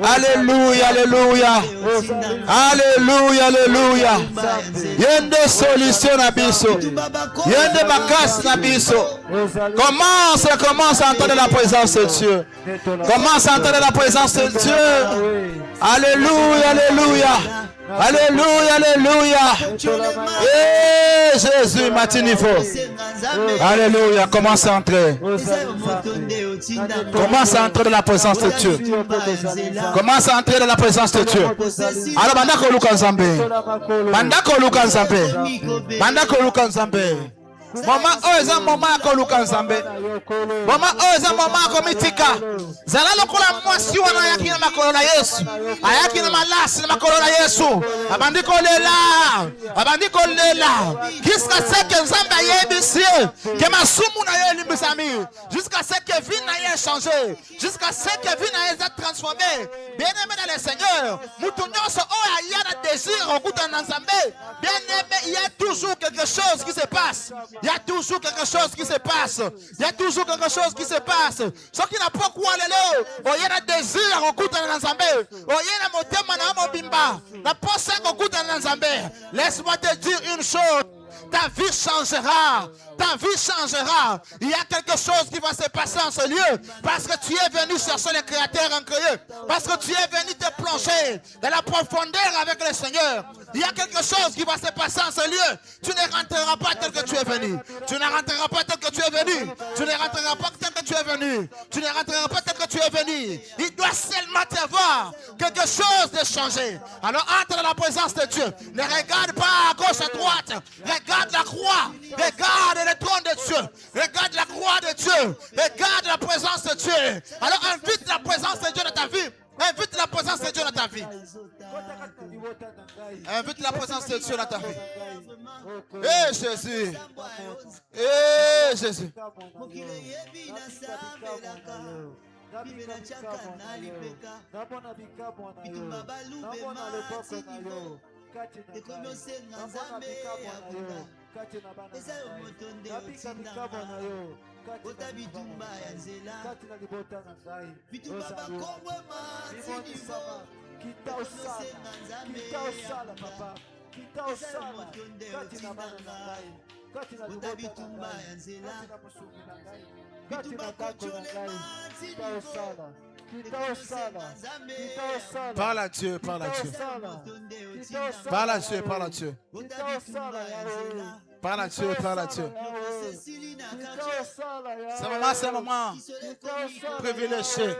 Alléluia, alléluia. Alléluia, alléluia. Yende solution na biso. Yende makas na biso. Commence à entendre la présence de Dieu. Commence à entendre la présence de Dieu. Alléluia, alléluia. Alléluia, alléluia. Et Jésus, Matinivo. Alléluia, commence à entrer. Commence à entrer dans la présence de Dieu. Commence à entrer dans la présence de Dieu. Alors, Bandako Lukanzambe. Bandako Lukanzambe. Bandako Lukanzambe. Maman, oh, ils ont maman à Kolukanzambe. Maman, oh, ils ont maman à Komitika. Zala lokola mwasi wana yaki na makolo na Yesu. Ayaki na malasi na makolo na Yesu. Abandi kolela. Abandi kolela. Jusqu'à ce que Nzambe yebisi. Que masumu na yo limbisami. Jusqu'à ce que vie na yo changé. Jusqu'à ce que vie na yo soit transformée. Bien-aimé dans le Seigneur. Mutunyoso oh ayana désir au goût d'un Nzambe. Bien-aimé, il y a toujours quelque chose qui se passe. Il y a toujours quelque chose qui se passe. Il y a toujours quelque chose qui se passe. Ce qui n'a pas quoi aller. Il y a un désir au goût d'un Nzambe. Il y a un motema na mobimba. La pensée au goût d'un Nzambe. Laisse-moi te dire une chose. Ta vie changera. Ta vie changera. Il y a quelque chose qui va se passer en ce lieu. Parce que tu es venu chercher le Créateur incréé. Parce que tu es venu te plonger dans la profondeur avec le Seigneur. Il y a quelque chose qui va se passer en ce lieu. Tu ne rentreras pas tel que tu es venu. Tu ne rentreras pas tel que tu es venu. Tu ne rentreras pas tel que tu es venu. Tu ne rentreras pas tel que tu es venu. Il doit seulement te voir quelque chose de changé. Alors entre dans la présence de Dieu. Ne regarde pas à gauche, à droite. Regarde la croix. Regarde le trône de Dieu. Regarde la croix de Dieu. Regarde la présence de Dieu. Alors invite la présence de Dieu dans ta vie. Invite la présence de Dieu dans ta vie. Invite la présence de Dieu dans ta vie. Eh Jésus. Eh Jésus. Parle à Dieu, parle à Dieu. Parle à Dieu, parle à Dieu. Parle à Dieu, parle à Dieu. C'est un moment privilégié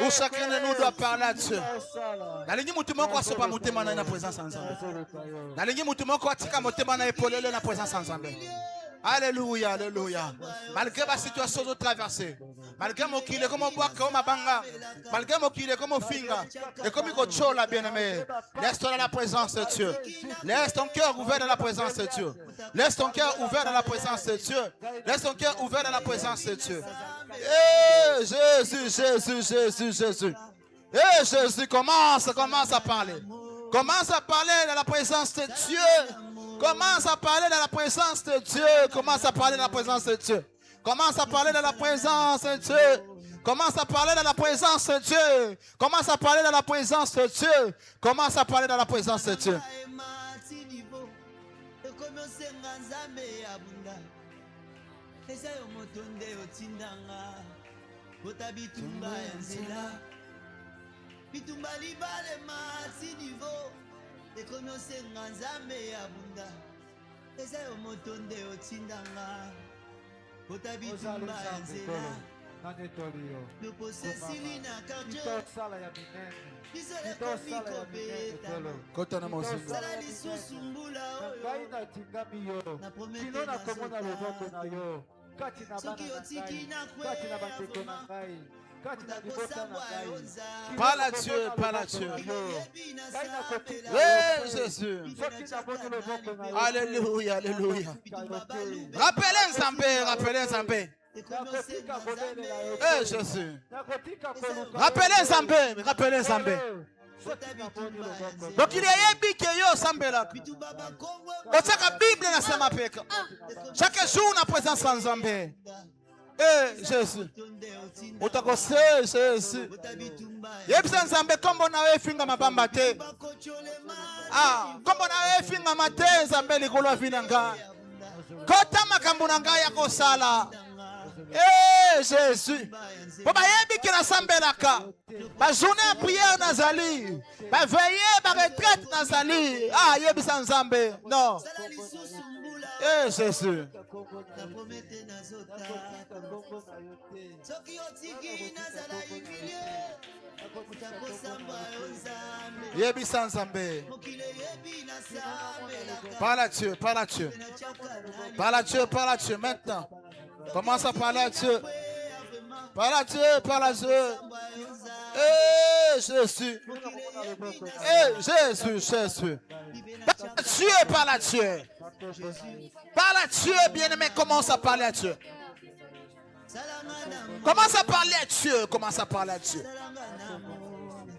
où chacun de nous doit parler à Dieu. La ligne mutumo kwa sopa mutema na présence ensemble. La ligne mutumo kwa tika mutema na epolele na présence ensemble. Alléluia, alléluia. Malgré ma situation de traversée, malgré mon kile comme on boit comme banga, malgré mon kile comme on finga, et comme il chola la bien-aimé, laisse-toi dans la présence de Dieu. Laisse ton cœur ouvert dans la présence de Dieu. Laisse ton cœur ouvert dans la présence de Dieu. Laisse ton cœur ouvert dans la présence de Dieu. Eh Jésus, Jésus, Jésus, Jésus. Eh Jésus, commence à parler. Commence à parler dans la présence de Dieu. Commence à parler dans la présence de Dieu. Commence à parler dans la présence de Dieu. Commence à parler dans la présence de Dieu. Commence à parler dans la présence de Dieu. Commence à parler dans la présence de Dieu. Commence à parler dans la présence de Dieu. Parle à Dieu, parle à Dieu. Oui, Jésus. Alléluia, alléluia. Rappelez Nzambe, rappelez Nzambe. Eh Jésus. Rappelez Nzambe, rappelez Nzambe. Donc il y a un bic yo sambela. Otaka Bible na sema peka. Chaque jour na présence en Nzambe. Eh, Jésus. Utakose Jésus. Yebisa nzambe kombo na we finga mabamba te. Ah, kombo na we finga mate nzambe likolo vinanga. Kota makambo na ngai ya kosala. Eh, Jésus. Boba yebi ki na sambelaka. Ba journée à prière nazali. Ba veiller ba retraite nazali. Ah, yebisa nzambe. Non. Eh, Jésus. Yebisa nzambe. Parle à Dieu, parle à Dieu. Parle à Dieu, parle à Dieu maintenant. Commence à parler à Dieu. Parle à Dieu, parle à Dieu. Eh, Jésus. Eh, Jésus, Jésus. Parle à Dieu, parle à Dieu. Parle à Dieu, bien-aimé, commence à parler à Dieu. Commence à parler à Dieu, commence à parler à Dieu.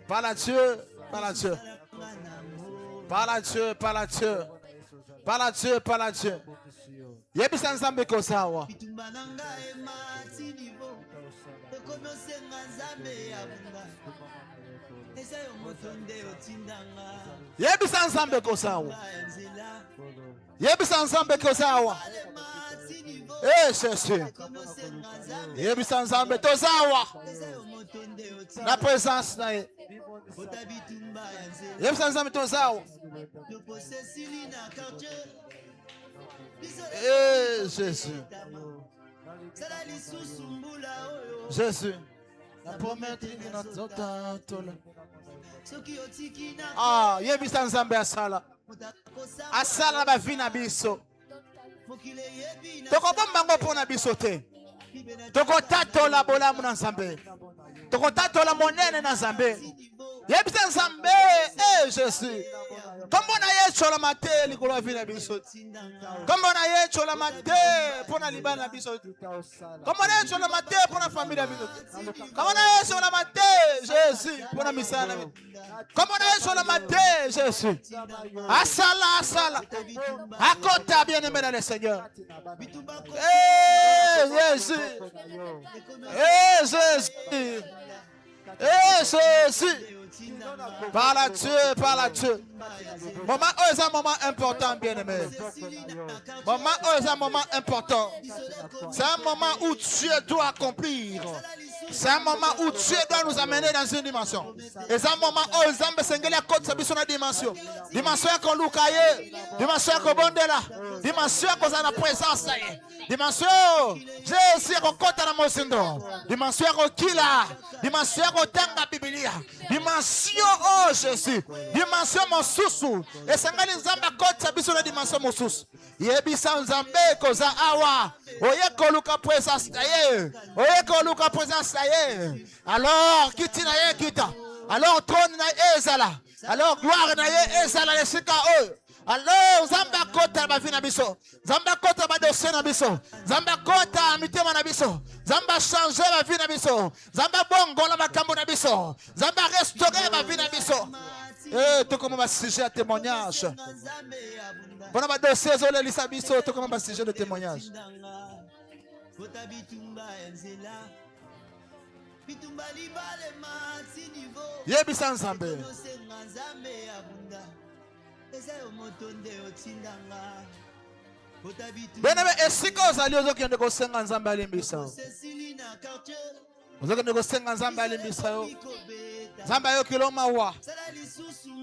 Parle à Dieu, parle à Dieu. Parle à Dieu, parle à Dieu. Parle à Dieu, parle à Dieu. Yebisa nzambe kosawa. Yebisa nzambe kosawa. Yebisa nzambe kosawa. Eh, Jésus. Yebisa nzambe tozawa. La présence na ye. Yebisa nzambe tozawa. Eh, Jésus. Jésus. La promesse de notre temps. Ah, yebisa nzambe asala. Asala ba vina biso. Toko bombango pona biso te. Toko tatola bolamu na nzambe. Toko tatola monene na nzambe. Yebisa nzambe, eh, Jésus. Kombo na ye chola mate likolo vina biso. Kombo na ye chola mate pona libana biso. Kombo na ye chola mate pona familia biso. Kombo na ye chola mate Jésus pona misala. Kombo na ye chola mate Jésus. Asala asala. Akota bien-aimé dans le Seigneur. Eh, Jésus. Eh, Jésus. Eh, Jésus. Par la Dieu, par la Dieu. Moment où est un moment important, bien-aimé. Moment où est un moment important. C'est un moment où Dieu doit accomplir. C'est un moment où Dieu doit nous amener dans une dimension. Et c'est un moment où Zambé Sengeli a côté sur une dimension. Dimension qu'on loukaye. Dimension qu'on bondela. Dimension qu'on a la présence. Dimension. Jésus qu'on compte à la mosindo. Dimension qu'on kila. Dimension qu'on tanga Biblia. Dimension oh Jésus. Dimension mon sousou. Et Sengeli Zambé côté sur une dimension mon sousou. Yebisa Nzambe koza awa. Oye ko luka présence taye. Oye ko luka présence taye. Alors kiti na ye kita. Alors trône na ezala. Alors gloire na ye ezala le sika o. Alors Zamba kota ba vina biso. Zamba kota ba dossier na biso. Zamba kota mitema na biso. Zamba changer ba vina biso. Zamba bongola makambo na biso. Zamba restaurer ba vina biso. Eh, tout comme un sujet à témoignage. Bon, on va dossier sur les lisabiso, tout comme un sujet de témoignage. Yebisa nzambe. Bien-aimé, est-ce que vous allez aux autres qui ont nzambe alimbisa? Vous allez aux nzambe alimbisa. Zamba yo kiloma wa.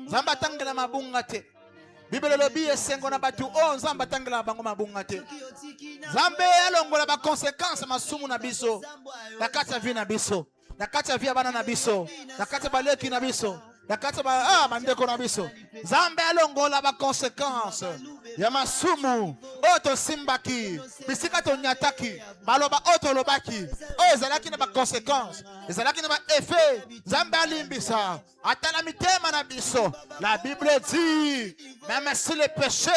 Zamba tangela mabunga te. Bible lobi esengo na batu o zamba tangela bango mabunga te. Zambe alongola ba conséquences masumu na biso. Nakata vi na biso. Nakata vi abana na biso. Nakata baleki na biso. Nakata ba mandeko na biso. Zambe alongola ba conséquences. Ya masumu oto simbaki bisika to nyataki maloba oto lobaki o ezalaki na ba conséquences ezalaki na ba effet Zambe alimbisa atala mitema na biso. La Bible dit même si les péchés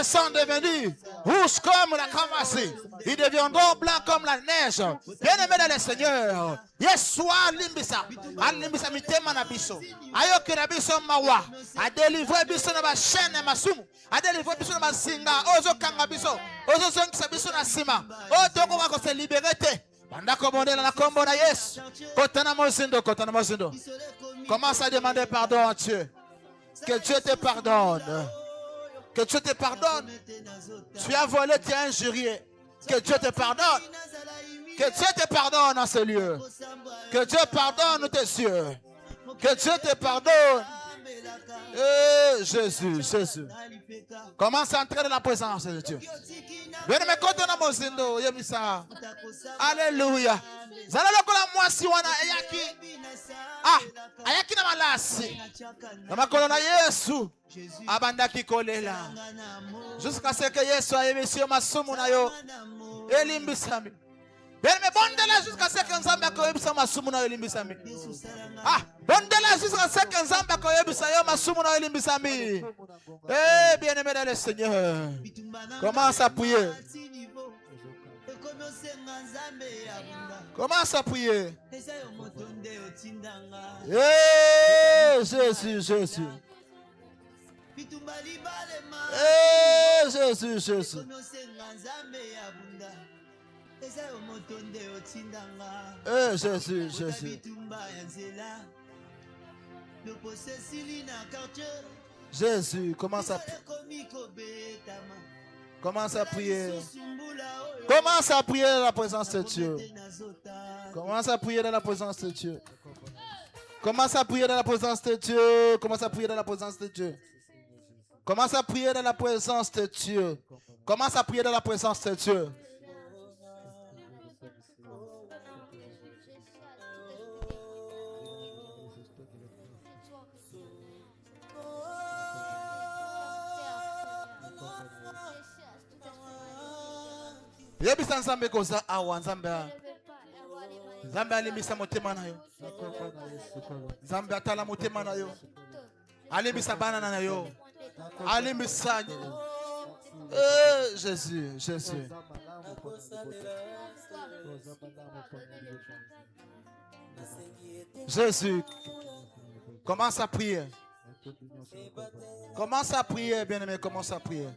sont devenus rouges comme la cramoisi, ils deviendront blancs comme la neige. Bien-aimé dans le Seigneur, Yesua alimbisa alimbisa mitema na biso ayoki na biso mawa a délivrer biso na ba chaîne masumu a délivrer biso na ba singa ozo kanga biso ozozongisa biso na nsima oyo tokoka kose libere te banda kobondela na kombo na Yesu kota na mozindo kota na mozindo. Commence à demander pardon à Dieu. Que Dieu te pardonne. Que Dieu te pardonne. Tu as volé, tu as injurié. Que Dieu te pardonne. Que Dieu te pardonne en ce lieu. Que Dieu pardonne tes yeux. Que Dieu te pardonne. Jésus, Jésus. Commence à entrer dans la présence de Dieu. Alléluia. Ah, ayaki na malasi. Na makolo na Yesu. Abandaki kolela. Jusqu'à ce que Yesu ayebisi yo masumu na yo. Elimbisami. Bien bondela jusqu'à ce que Nzambe akoyebisa masumu na yo elimbisami. Ah, bondela jusqu'à ce que Nzambe akoyebisa yo masumu na yo elimbisami. Eh, bien-aimé dans le Seigneur. Commence à prier. Commence à prier. Jésus, Jésus. Jésus, Jésus. Jésus, Jésus. Jésus, commence à prier. Commence à prier. Commence à prier dans la présence de Dieu. Commence à prier dans la présence de Dieu. Commence à prier dans la présence de Dieu. Commence à prier dans la présence de Dieu. Commence à prier dans la présence de Dieu. Commence à prier dans la présence de Dieu. Yebisa Nzambe koza awa Nzambe. Nzambe alimbisa motema na yo. Nzambe atala motema na yo. Alimbisa bana na yo. Alimbisa. Jésus, Jésus. Jésus. Commence à prier. Commence à prier, bien-aimé, commence à prier.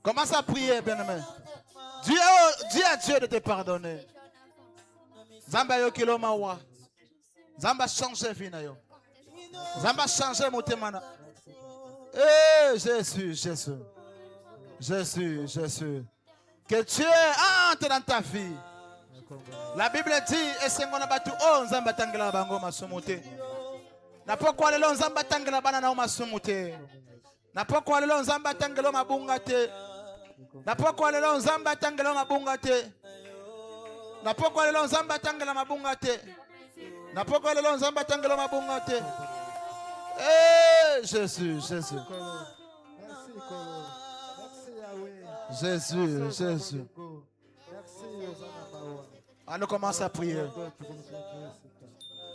Commence à prier, bien-aimé. Dis à Dieu de te pardonner. Zamba yo kilo mawa. Zamba change vie na yo. Zamba change motemana. Jésus, Jésus. Jésus, Jésus. Que Dieu entre dans ta vie. La Bible dit, et c'est qu'on a battu, oh, Zamba tangela bango masumute. Na pokwa lelo Nzamba tangela bana na masumute. Na pokwa lelo Nzamba tangela mabunga te. Na pokwa lelo Nzamba tangela mabunga te. Na pokwa lelo Nzamba tangela mabunga te. Na pokwa lelo Nzamba tangela mabunga te. Jésus, Jésus. Jésus, Jésus. Alors commence à prier.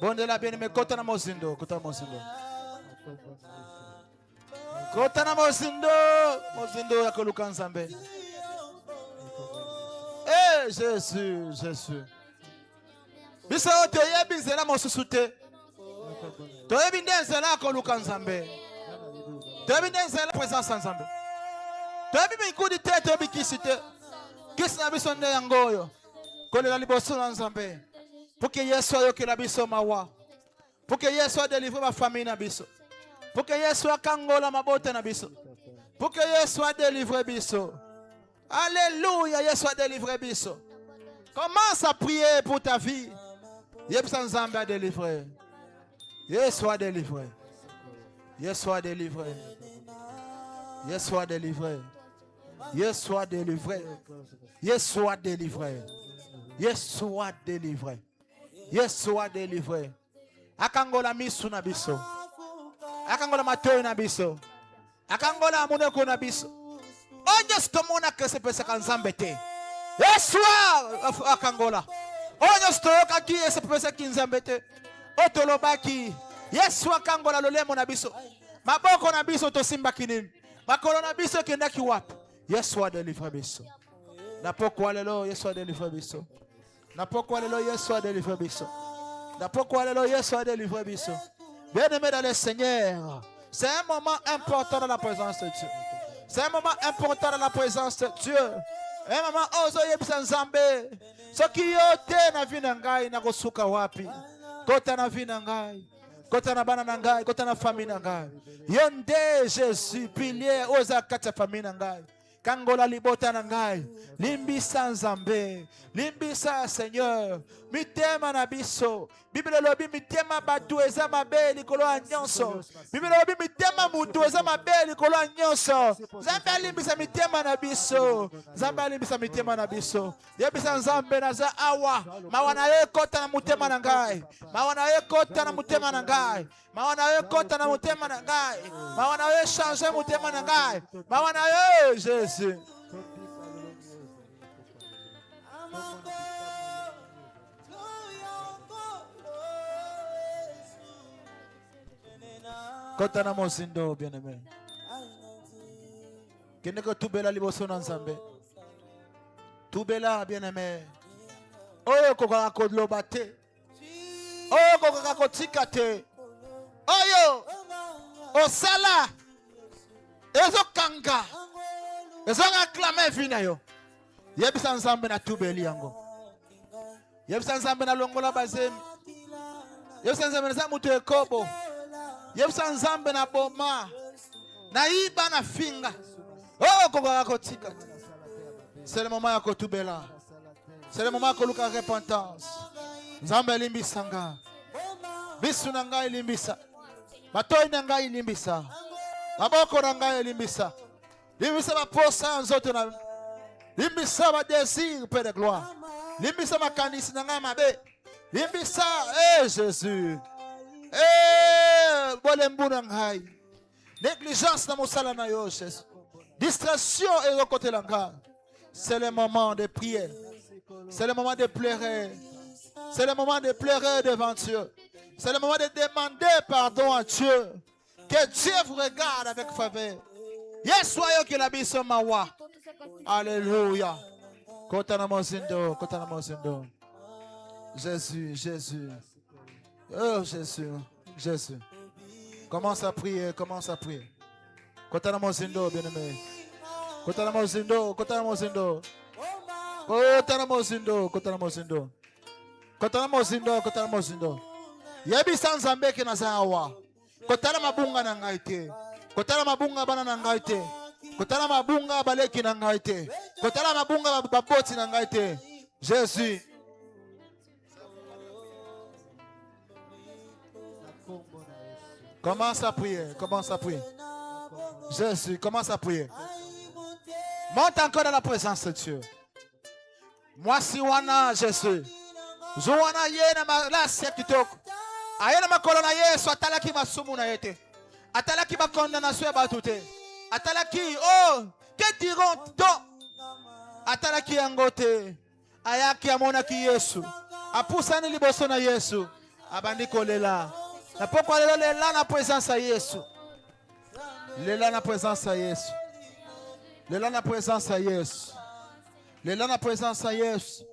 Bon de la bien-aimée, kota na mozindo, kota na mozindo. Kota na mozindo, mozindo ya koluka Nzambe. Jésus, Jésus. Biso toyebi nzela mosusu te. Toyebi nzela koluka Nzambe. Toyebi nzela présence Nzambe. Toyebi mikudi te, toyebi kisi te. Kisi na biso nde yango oyo. Kolela liboso na Nzambe. Pour que Yesu ayokela biso mawa. Pour que Yesu délivre ma famille na biso. Pour que Yesu akangola mabote na biso. Pour que Yesu délivre biso. Alléluia, Yesu délivre biso. Commence à prier pour ta vie. Yesu Nzambe a délivré. Yesu a délivré. Yesu a délivré. Yesu a délivré. Yesu a délivré. Yesu a délivré. Yesu a délivré. Yesu a délivré. Akangola misu na biso. Akangola matoyo na biso. Akangola amuneko na biso. Onye sitomona kese pesa kanzambe te. Yesu akangola. Onye sitoyoka ki ese pesa kinzambe te. Otolobaki. Yesu akangola lolemo na biso. Maboko na biso tosimba kinini. Makolo na biso kendaki wapi. Yesu a délivré biso. Napokwa lelo Yesu a délivré biso. Napokwa lelo Yesu a délivré biso. Napokwa lelo Yesu a délivré biso. Bien-aimé dans le Seigneur, c'est un moment important dans la présence de Dieu. C'est un moment important dans la présence de Dieu. Un moment ozo yebisa nzambe. Soki yote na vie na ngai na kosuka wapi. Kota na vie na ngai. Kota na bana na ngai, kota na famille na ngai. Yonde Jésus pilier oza kata famille na ngai. Kangola libota na ngai. Limbisa nzambe. Limbisa Seigneur. Mitema na biso. Bible lobi mitema batu eza mabe likolo ya nyonso. Bible lobi mitema mutu eza mabe likolo ya nyonso. Nzambe alimbisa mitema na biso. Nzambe alimbisa mitema na biso. Yebisa nzambe na za awa. Mawana ye kota na mutema na ngai. Mawana ye kota na mutema na ngai. Mawana ye kota na mutema na ngai. Mawana ye changer mutema na ngai. Mawana ye Jésus. Kota na mosindo bien-aimé. Kene ko tubela liboso na nzambe. Tubela bien-aimé. Oyo koka ko loba te. Oyo koka ko tika te. Oyo osala ezo kanga. Ezo acclamer vina yo. Yebisa nzambe na tubeli yango. Yebisa nzambe na longola bazemi. Yebisa nzambe na mutu ekobo. Yebisa nzambe na boma. Na iba na finga. Oh koka ko tika. C'est le moment ya ko tubela. C'est le moment ya ko luka repentance. Nzambe limbisa nga. Bisu na ngai limbisa. Matoi na ngai limbisa. Maboko na ngai limbisa. Limbisa baposa nzoto na. Limbisa ba désir Père de gloire. Limbisa makanisi na ngai mabe. Limbisa Jésus. Bolembu na ngai. Négligence na mosala na yo Jésus. Distraction et le côté la ngai. C'est le moment de prier. C'est le moment de pleurer. C'est le moment de pleurer devant Dieu. C'est le moment de demander pardon à Dieu. Que Dieu vous regarde avec faveur. Yes, soyez que la biso mawa. Alléluia. Kotana mozindo, kotana mozindo. Jésus, Jésus. Oh Jésus, Jésus. Commence à prier, commence à prier. Kotana mozindo, bien-aimé. Kotana mozindo, kotana mozindo. Kotana mozindo, kotana mozindo. Kotana mozindo, kotana mozindo. Yebi sanzambe ke nazawa. Kotana mabunga na ngai te. Kotala mabunga bana na ngai te. Kotala mabunga baleki na ngai te. Kotala mabunga baboti na ngai te. Jésus. Commence à prier, commence à prier. Jésus, commence à prier. Monte encore dans la présence de Dieu. Moi si wana Jésus. Joana ye na malasia kitoko. Ayena makolo na Yesu atalaki masumu na yete. Atalaki ma condamnation ya batute. Atalaki oh que diront-ils? Atalaki yangote. Ayaki amonaki Yesu. Apusani liboso na Yesu. Abandi kolela. Na pokwa lelo lela na présence ya Yesu. Lela na présence ya Yesu. Lela na présence ya Yesu. Lela na présence ya Yesu.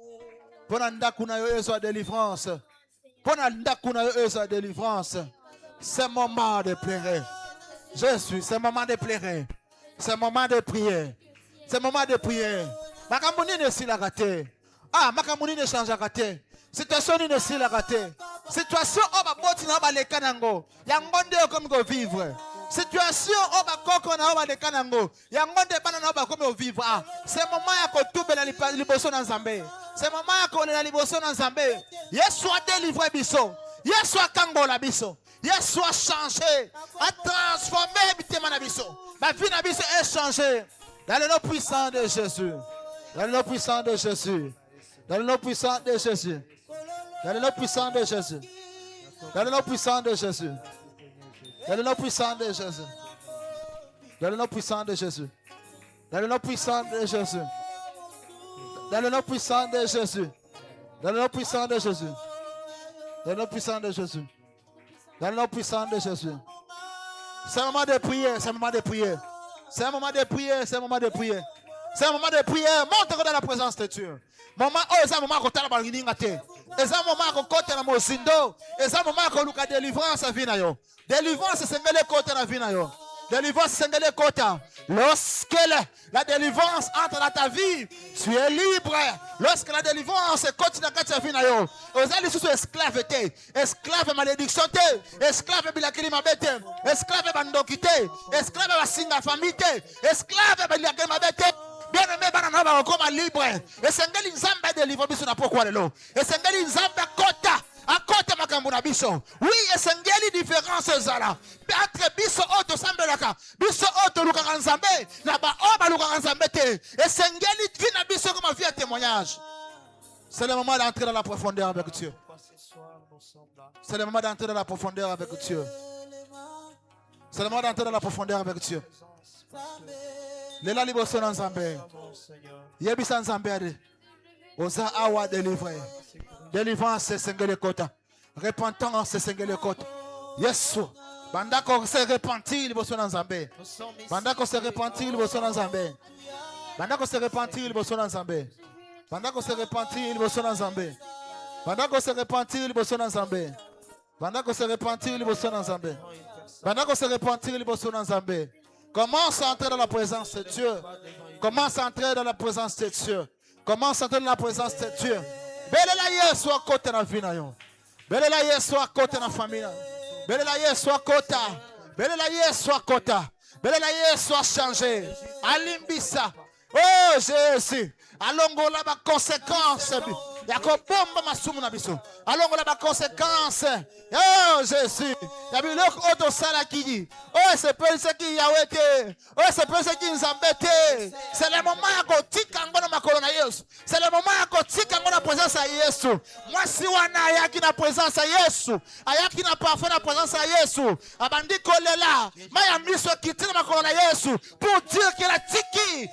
Pona ndaku na yo Yesu a délivrance. Pona ndaku na yo Yesu a délivrance. C'est moment de pleurer. Jésus, c'est moment de pleurer. C'est moment de prier. C'est moment de prier. Makamuni ne si la raté. Ah, makamuni ne change raté. Situation ne si la raté. Situation oba boti na oba lekanango. Yangonde comme go vivre. Situation oba koko na oba lekanango. Yangonde bana na oba comme vivre. Ah, c'est moment ya ko tubela liboso na Nzambe. C'est moment ya ko lela liboso na Nzambe. Yesu a délivré biso. Yesu a kangola biso. Yesu a changé, a transformé ma vie na biso est changée. Dans le nom puissant de Jésus. Dans le nom puissant de Jésus. Dans le nom puissant de Jésus. Dans le nom puissant de Jésus. Dans le nom puissant de Jésus. Dans le nom puissant de Jésus. Dans le nom puissant de Jésus. Dans le nom puissant de Jésus. Dans le nom puissant de Jésus. Dans le nom puissant de Jésus. Dans le nom puissant de Jésus. Dans le nom puissant de Jésus. C'est un moment de prier, c'est un moment de prier. C'est un moment de prier, c'est un moment de prier. C'est un moment de prier. Monte dans la présence de Dieu. Moment oh, c'est un moment où tu as balingate. C'est un moment où tu as mozindo. C'est un moment où tu as délivrance à vie na yo. Délivrance c'est ngale côté na vie na yo. Délivrance sengele kota. Lorsque la délivrance entre dans ta vie, tu es libre. Lorsque la délivrance continue dans ta vie, vous allez sous esclaveté, esclave malédiction, esclave bilakili mabete, esclave bandokité, esclave basinga famille, esclave bilakili mabete. Bien-aimé, banana va libre. Et sengeli nzamba délivre biso na pourquoi lelo. Et sengeli nzamba kota. A côté makambuna biso. Oui, et sengeli différence zala. Entre biso auto sambelaka. Biso auto luka nzambe. Na ba oba luka nzambe te. Et sengeli vina biso comme vie à témoignage. C'est le moment d'entrer dans la profondeur avec Dieu. C'est le moment d'entrer dans la profondeur avec Dieu. C'est le moment d'entrer dans la profondeur avec Dieu. Lela liboso na nzambe. Yebisa nzambe ade. Oza awa délivrer. Délivrance sengele kota. Repentance sengele kota. Yesu. Bandako se repentir liboso na nzambe. Bandako se repentir liboso na nzambe. Bandako se repentir liboso na nzambe. Bandako se repentir liboso na nzambe. Bandako se repentir liboso na nzambe. Bandako se repentir liboso na nzambe. Bandako se repentir liboso na nzambe. Commence à entrer dans la présence de Dieu. Commence à entrer dans la présence de Dieu. Commence à entrer dans la présence de Dieu. Belela Yesu à côté de la vie. Belela Yesu à côté de la famille. Belela Yesu à côté. Belela Yesu à côté. Belela Yesu à changer. Alimbisa. Oh Jésus. Allons là ma conséquence. Yakobomba masumu na biso. Allons là ma conséquence. Oh Jésus. Yabi lok auto sala kiji. Oh c'est pas ce qui yawete. Oh c'est pas ce qui nzambete. C'est le moment ya kotika ngona makolo na Yesu. C'est le moment ya kotika ngona présence ya Yesu. Moi si wana ayaki na présence ya Yesu. Ayaki na parfait na présence ya Yesu. Abandi kolela. Maya miso kitina makolo na Yesu. Pour dire que la tiki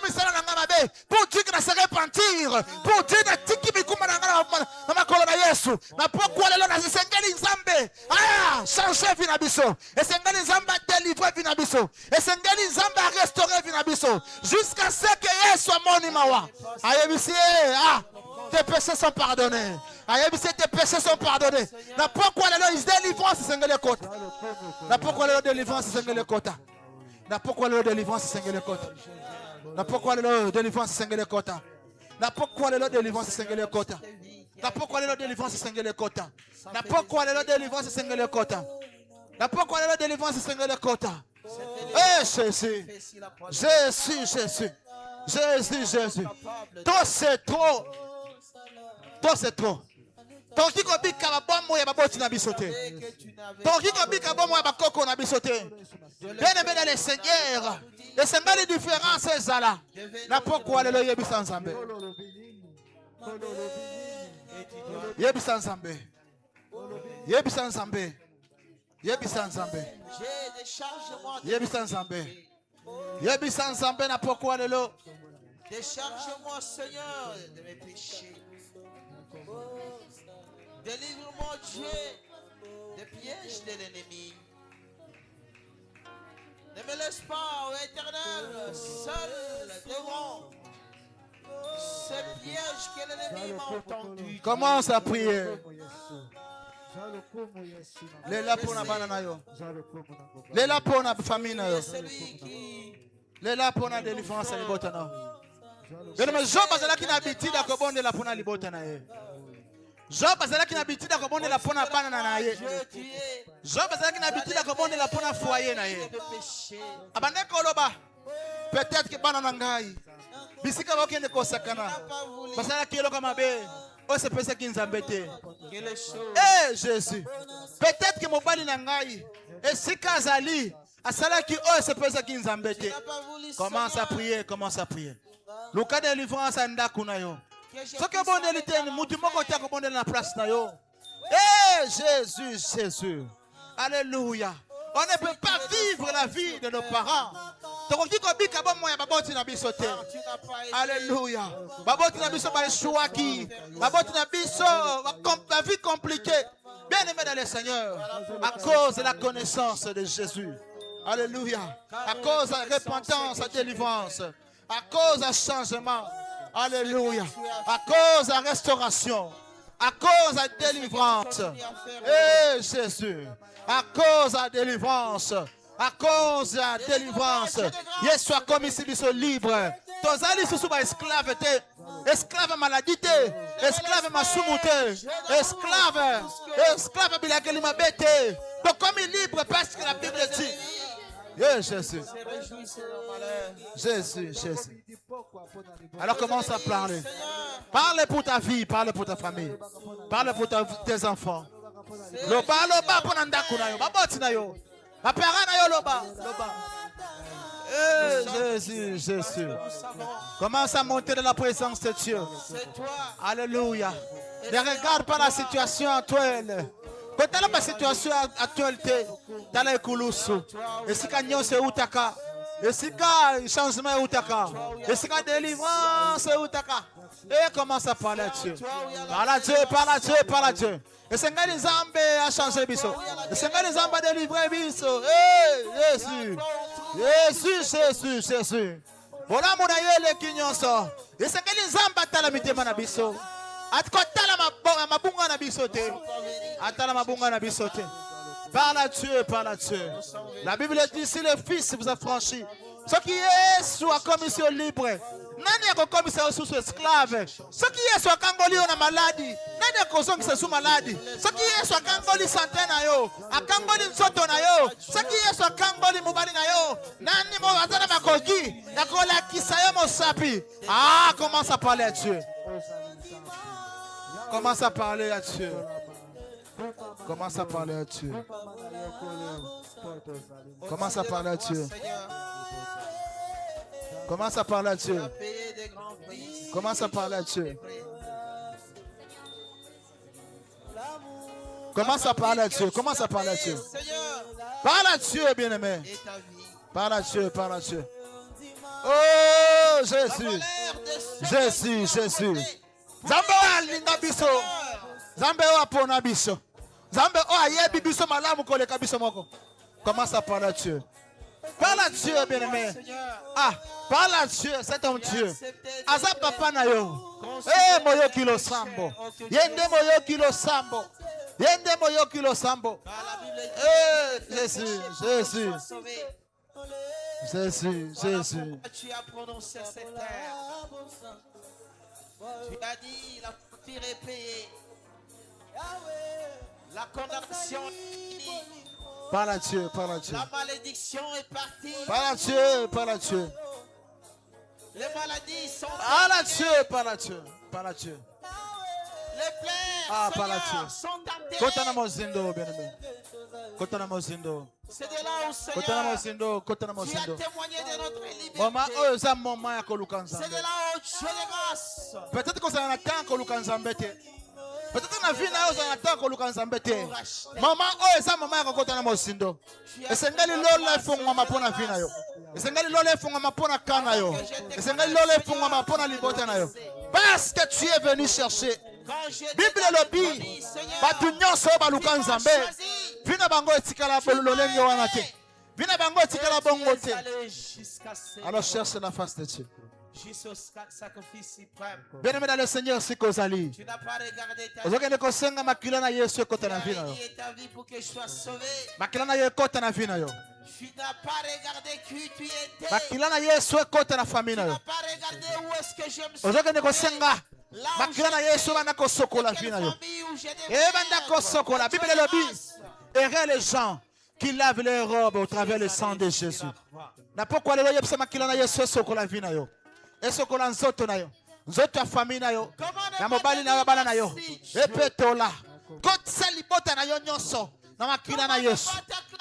misala na ngamabe. Pour dire que na se repentir. Pour dire na tiki mikuma na ngana na makolo na Yesu. Na pourquoi lelo na sengeli nzambe. Ah, changer vie na biso. Et sengeli nzambe délivrer vie na biso. Et sengeli nzambe restaurer vie na biso. Jusqu'à ce que Yesu amoni mawa. Ayebisi ah, tes péchés sont pardonnés. Ayebisi tes péchés sont pardonnés. Na pourquoi lelo is délivrance sengeli kota. Na pourquoi lelo délivrance sengeli kota. Na pourquoi lelo délivrance sengeli kota. Na pourquoi lelo délivrance sengeli kota. Na pourquoi lelo délivrance sengeli kota. Na pourquoi lelo délivrance sengeli kota. Na pourquoi lelo délivrance sengeli kota. Na pourquoi lelo délivrance sengeli kota. Eh Jésus. Jésus. Jésus. Toi c'est trop. Toi c'est trop. Ton qui kobika babomo ya baboti na bisote. Ton qui kobika babomo ya bakoko na bisote. Bien-aimé dans le Seigneur. Et c'est mal différent ces là. Na pourquoi lelo yebisa nzambe. Yebisa nzambe. Yebisa nzambe. Yebisa nzambe. Yebisa nzambe. Yebisa nzambe na pourquoi lelo. Décharge-moi, Seigneur, de mes péchés. Délivre-moi, Dieu, des pièges de l'ennemi. Ne me laisse pas, ô Éternel, seul devant ces pièges que l'ennemi m'a entendu. Commence à prier. Lela pona banana yo. Lela pona famille na yo. Lela pona délivrance libota na. Beno Job azalaki na habitude ya kobondela pona libota na ye. Job azalaki na habitude ya kobondela pona banana na ye. Job azalaki na habitude ya kobondela pona foyer na ye. Abande koloba peut-être que banana ngai. Bisika bakende kosakana. Basala kilo kama be. Oh c'est peut-être qui nzambe te. Eh Jésus. Peut-être que mobali na ngai. Et si kazali asala ki oh c'est peut-être qui nzambe te. Commence à prier, commence à prier. Le cas de délivrance anda kuna yo. Ce que bon delité mutu moko ta ko bon na place na yo. Eh Jésus. Alléluia. On ne peut pas vivre la vie de nos parents. Alléluia. Baboti na biso ba chouaki. Baboti na biso la vie compliquée. Bien aimé dans le Seigneur, à cause de la connaissance de Jésus. Alléluia. À cause de la repentance, la délivrance. À cause du changement. Alléluia. À cause de la restauration. À cause de la délivrance. Eh Jésus. À cause de la délivrance. à cause de la délivrance. Yes, soit comme ici, ils sont libres. Tous allez sous ma esclave, esclave maladie, esclave ma soumouté, esclave bilakeli ma bête. Donc comme il est libre parce que la Bible dit. Yes, Jésus. Jésus, Jésus. Alors commence à parler. Parle pour ta vie, parle pour ta famille. Parle pour tes enfants. Loba, loba, pour nandaku na yo. Baboti na yo. Bapera na yo, loba. Jésus, Jésus. Commence à monter dans la présence de Dieu. Alléluia. Ne regarde pas la situation actuelle. Quand tu as la situation actuelle, dans les coulousses, et si tu as utaka, et si tu as changement utaka, et si tu as délivrance utaka, et commence à parler à Dieu. Parle à Dieu, parle à Dieu, parle à Dieu. Et c'est que les zambes a changé biso. Et c'est que les zambes a délivré biso. Jésus, Jésus, Jésus, Jésus. Voilà mon aïe qui n'y sort. Et c'est que les zambes a talamité mana biso. Parle à Dieu, parle à Dieu. La Bible dit si le Fils vous a franchi, ce qui est soit commission libre, nani a commission sous esclave, ce qui est soit kangoli on a maladie, nani a consomé sous maladie, ce qui est soit kangoli santé na yo, a kangoli nsoto na yo, ce qui est soit kangoli mobali na yo, nani mo wazana makogi, ya kola kisayo mo sapi. Ah, commence à parler à Dieu. Commence à parler à Dieu. Commence à parler à Dieu. Commence à parler à Dieu. Commence à parler à Dieu. Commence à parler à Dieu. Commence à parler à Dieu. Commence à parler à Dieu. Parle à Dieu, bien-aimé. Parle à Dieu, parle à Dieu. Oh, Jésus. Jésus, Jésus. Zambe alinga biso. Zambe apona biso. Zambe ayebi biso malamu koleka biso moko. Commence à parler à Dieu. Parle à Dieu, bien-aimé. Ah, parle à Dieu, c'est ton Dieu. Aza papa na yo. Eh, moyo kilo sambo. Yende moyo kilo sambo. Yende moyo kilo sambo. Eh, Jésus, Jésus. Jésus, Jésus. Tu as prononcé cette terre. Tu as dit la facture est payée. La condamnation est finie. Parle à Dieu, parle à Dieu. La malédiction est partie. Parle à Dieu, parle à Dieu. Les maladies sont Parle à Dieu, parle à Dieu, parle à Dieu. les Ah, plaies parle à Seigneur, Dieu. sont enterrées. Kotana mozindo, bien-aimé. Kotana mozindo. C'est de là où Kotana Seigneur, mozindo, kotana tu as mozindo. témoigné de notre liberté. Maman, oh, ça maman ya koluka C'est de nzambe. là où tu es de grâce. Peut-être que ça na temps koluka nzambe te. Peut-être na vie na yo ça na temps koluka nzambe te. Maman, oh, ça maman ya kotana mozindo. Esengeli lola ifungwa mapona vie na yo. Esengeli lola ifungwa mapona kana yo. Esengeli lola ifungwa mapona libota na yo. Parce que tu es venu chercher. Quand j'ai Bible lobi batu nyonso baluka nzambe vina bango etikala lolenge wana te vina bango etikala bongo te. Alors cherche la face de Dieu. jusqu'au sacrifice suprême. Bien-aimé dans le Seigneur, si kozali Tu n'as pas regardé ta ozokende kosenga makila na Yesu ekota na vie na yo. vie, ta vie pour que je sois sauvé. Makila na yo ekota na vie na yo. Tu n'as pas regardé qui tu étais. Makila na Yesu ekota na famille na Tu yo. n'as pas regardé où est-ce que je me suis Ozokende trouvé. kosenga Là où makila na Yesu bana kosokola vie quelle na yo. famille où j'ai des Eh banda kosokola. Bible lobi errez les gens qui lavent leurs robes au travers le sang de Jésus. Na pourquoi lelo yebisa makila na Yesu esokola vie na yo. Esokola nzoto na yo. Nzoto ya famille na yo. Na mobali na yo bana na yo. Epetola. Kotsa libota na yo nyonso. Na makila na Yesu.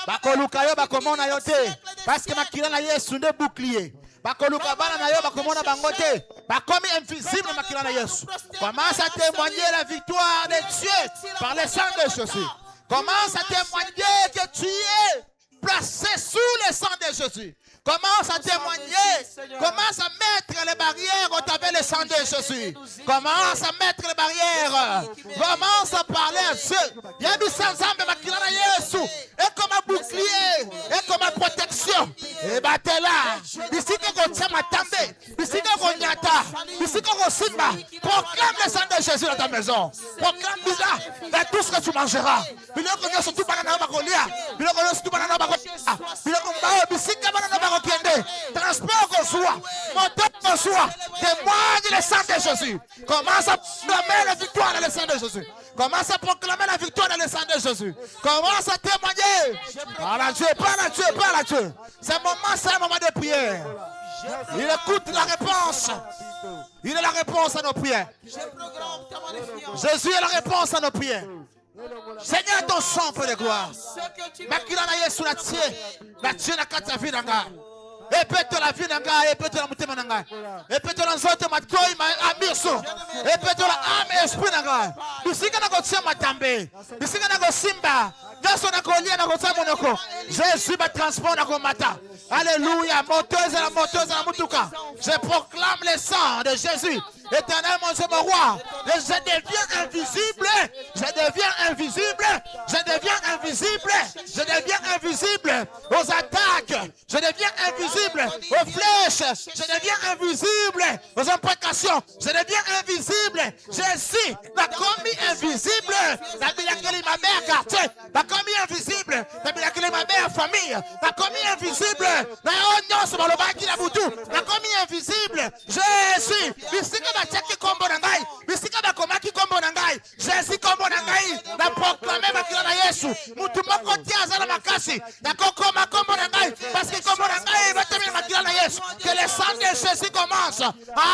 Bakoluka yo bakomona yo te. Parce que makila na Yesu nde bouclier. Bakoluka bana na yo bakomona bango te. Bakomi invisible makila na Yesu. Commence à témoigner la victoire de Dieu par le sang de Jésus. Commence à témoigner que tu es placé sous le sang de Jésus. Commence à témoigner. Commence à mettre les barrières au travers le sang de Jésus. Commence à mettre les barrières. Commence à parler à Dieu. Yabisa Nzambe makila na Yesu. Et comme un bouclier. Et comme une protection. Et batela. Bisika kotia matambe. Bisika konyata. Bisika kosimba. Proclame le sang de Jésus dans ta maison. Proclame déjà dans tout ce que tu mangeras. Biloko nyonso tu bana na bakolia. Biloko nyonso tu bana na bakolia. Biloko reçois. Témoigne le sang de Jésus. Commence à proclamer la victoire dans le sang de Jésus. Commence à proclamer la victoire dans le sang de Jésus. Commence à témoigner. Parle à Dieu, parle à Dieu, parle à Dieu. C'est un moment de prière. Il écoute la réponse. Il est la réponse à nos prières. Jésus est la réponse à nos prières. Seigneur, ton sang, Père de gloire. Makila na Yesu na tie na kati ya vie na ngai. Epete la vie na ngai, epete la motema na ngai. Epete la nzoto matoi amiso. Epete la âme et esprit na ngai. Bisika na kotia matambe. Bisika na kosimba. Nyonso na kolia na kotia monoko. Jésus va transport na komata. Alléluia. Monteuse la mutuka. Je proclame le sang de Jésus. Éternel mon Dieu, mon roi, je deviens invisible, je deviens invisible, je deviens invisible, je deviens invisible aux attaques, je deviens invisible aux flèches, je deviens invisible aux imprécations, je deviens invisible. Jésus m'a commis invisible, m'a commis ma mère quartier, m'a commis invisible, m'a commis ma mère famille, m'a commis invisible, m'a commis invisible. Jésus, Jésus kombo na ngai bisika bakomaki kombo na ngai Jésus kombo na ngai na proclamer makila na Yesu mutu moko tia azala makasi na kokoma kombo na ngai parce que kombo na ngai batemela makila na Yesu. Que le sang de Jésus commence à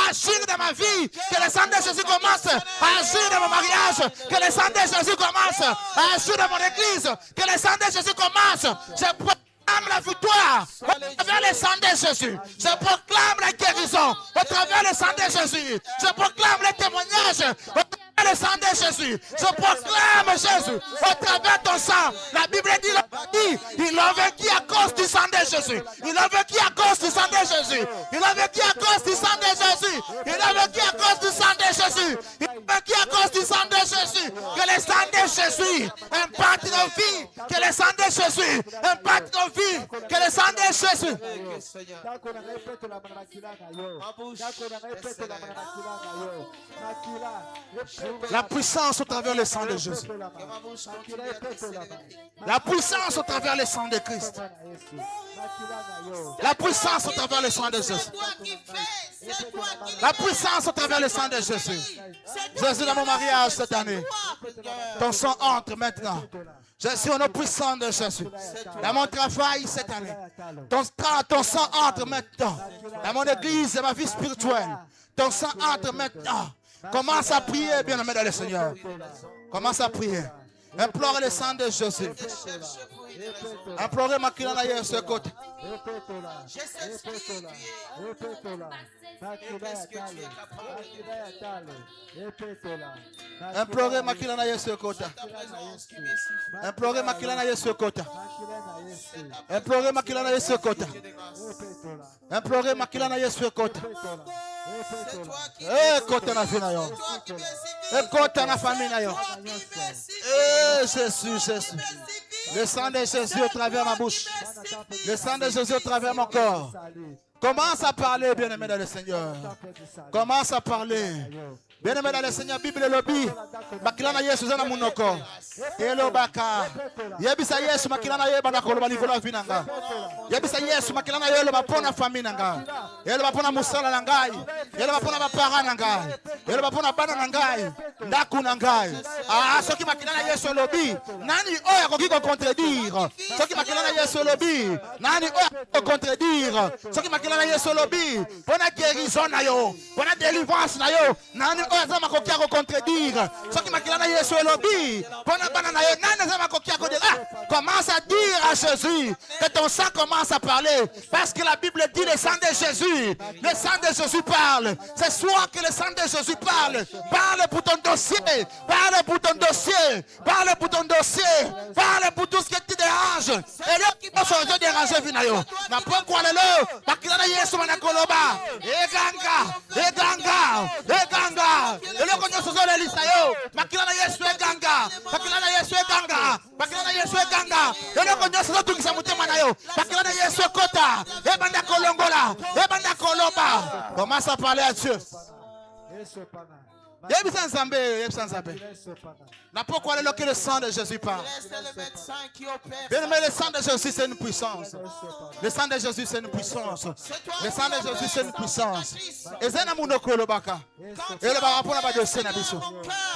agir dans ma vie, que le sang de Jésus commence à agir dans mon mariage, que le sang de Jésus commence à agir dans mon église, que le sang de Jésus commence. Je proclame la victoire au travers le sang de Jésus. Je proclame la guérison au travers le sang de Jésus. Je proclame le témoignage au travers le sang de Jésus. Je proclame Jésus au travers ton sang. La Bible dit, il a vaincu à cause du sang de Jésus. Il a vaincu à cause du sang de Jésus. Il a vaincu à cause du sang de Jésus. Il a vaincu à cause du sang de Jésus. Il a vaincu à cause du sang de Jésus. Que le sang de Jésus impacte nos vies. Que le sang de Jésus impacte nos vies. Que le sang de Jésus. La puissance au travers le sang de Jésus. La puissance au travers le sang de Christ. La puissance au travers le sang de Jésus. La puissance au travers le sang de Jésus. Jésus, dans mon mariage cette année, ton sang entre maintenant. Jésus, au nom puissant de Jésus. Dans mon travail cette année, ton sang entre maintenant. Dans mon église et ma vie spirituelle, ton sang entre maintenant. Commence à prier, bien-aimé dans le Seigneur. Commence à prier. Implore le sang de Jésus. Implorez ma kilana Yesu côté. Implorez ma kilana Yesu côté. Implorez ma kilana Yesu côté. Implorez ma kilana Yesu côté. Implorez ma kilana Yesu côté. Côté na vie na yo. Côté na famille na yo. Jésus, Jésus. Le sang de Jésus au travers ma bouche. Le sang de Jésus au travers mon corps. Commence à parler, bien-aimé dans le Seigneur. Commence à parler. Bien-aimé dans le Seigneur, Bible et lobby. Makilana Yesu zana munoko. Hello baka. Yebisa Yesu makilana yeba na koloba livola vinanga. Yebisa Yesu makilana yelo bapona famille nanga. Yelo bapona musala na ngai. Yelo bapona bapara na ngai. Yelo bapona bana na ngai. Ndaku na ngai. Ah, soki makilana Yesu lobby. Nani oya koki ko contredire. Soki makilana Yesu lobby. Nani oya ko contredire. Soki makilana Yesu lobby. Pona guérison na yo. Pona délivrance na yo. Nani oya zama kokia ko contredire. Soki makilana Yesu lobby. Pona bana na yo. Nani zama kokia ko dire. Commence à dire à Jésus que ton sang commence à parler. Parce que la Bible dit le sang de Jésus. Le sang de Jésus parle. C'est soit que le sang de Jésus parle. Parle pour ton dossier. Parle pour ton dossier. Parle pour ton dossier. Parle pour tout ce qui te dérange. Et là qui va changer déranger vinayo. Na pas quoi le. Makilana Yesu manakoloba. Eganga. Et là qu'on se sort les lisayo. Makilana Yesu eganga. Makilana Yesu eganga. Makilana Yesu eganga. Et là qu'on se sort tout qui s'amutema na yo. Makilana Yesu kota. Et banda kolongola. Et banda koloba. Commence à parler à Dieu. Yebisa Nzambe, yebisa Nzambe. Na pourquoi que le sang de Jésus parle. Reste le médecin qui opère. Bien aimé, le sang de Jésus c'est une puissance. Le sang de Jésus c'est une puissance. Le sang de Jésus c'est une puissance. Et c'est un amour le baka. Et le baka pour la dossier na biso.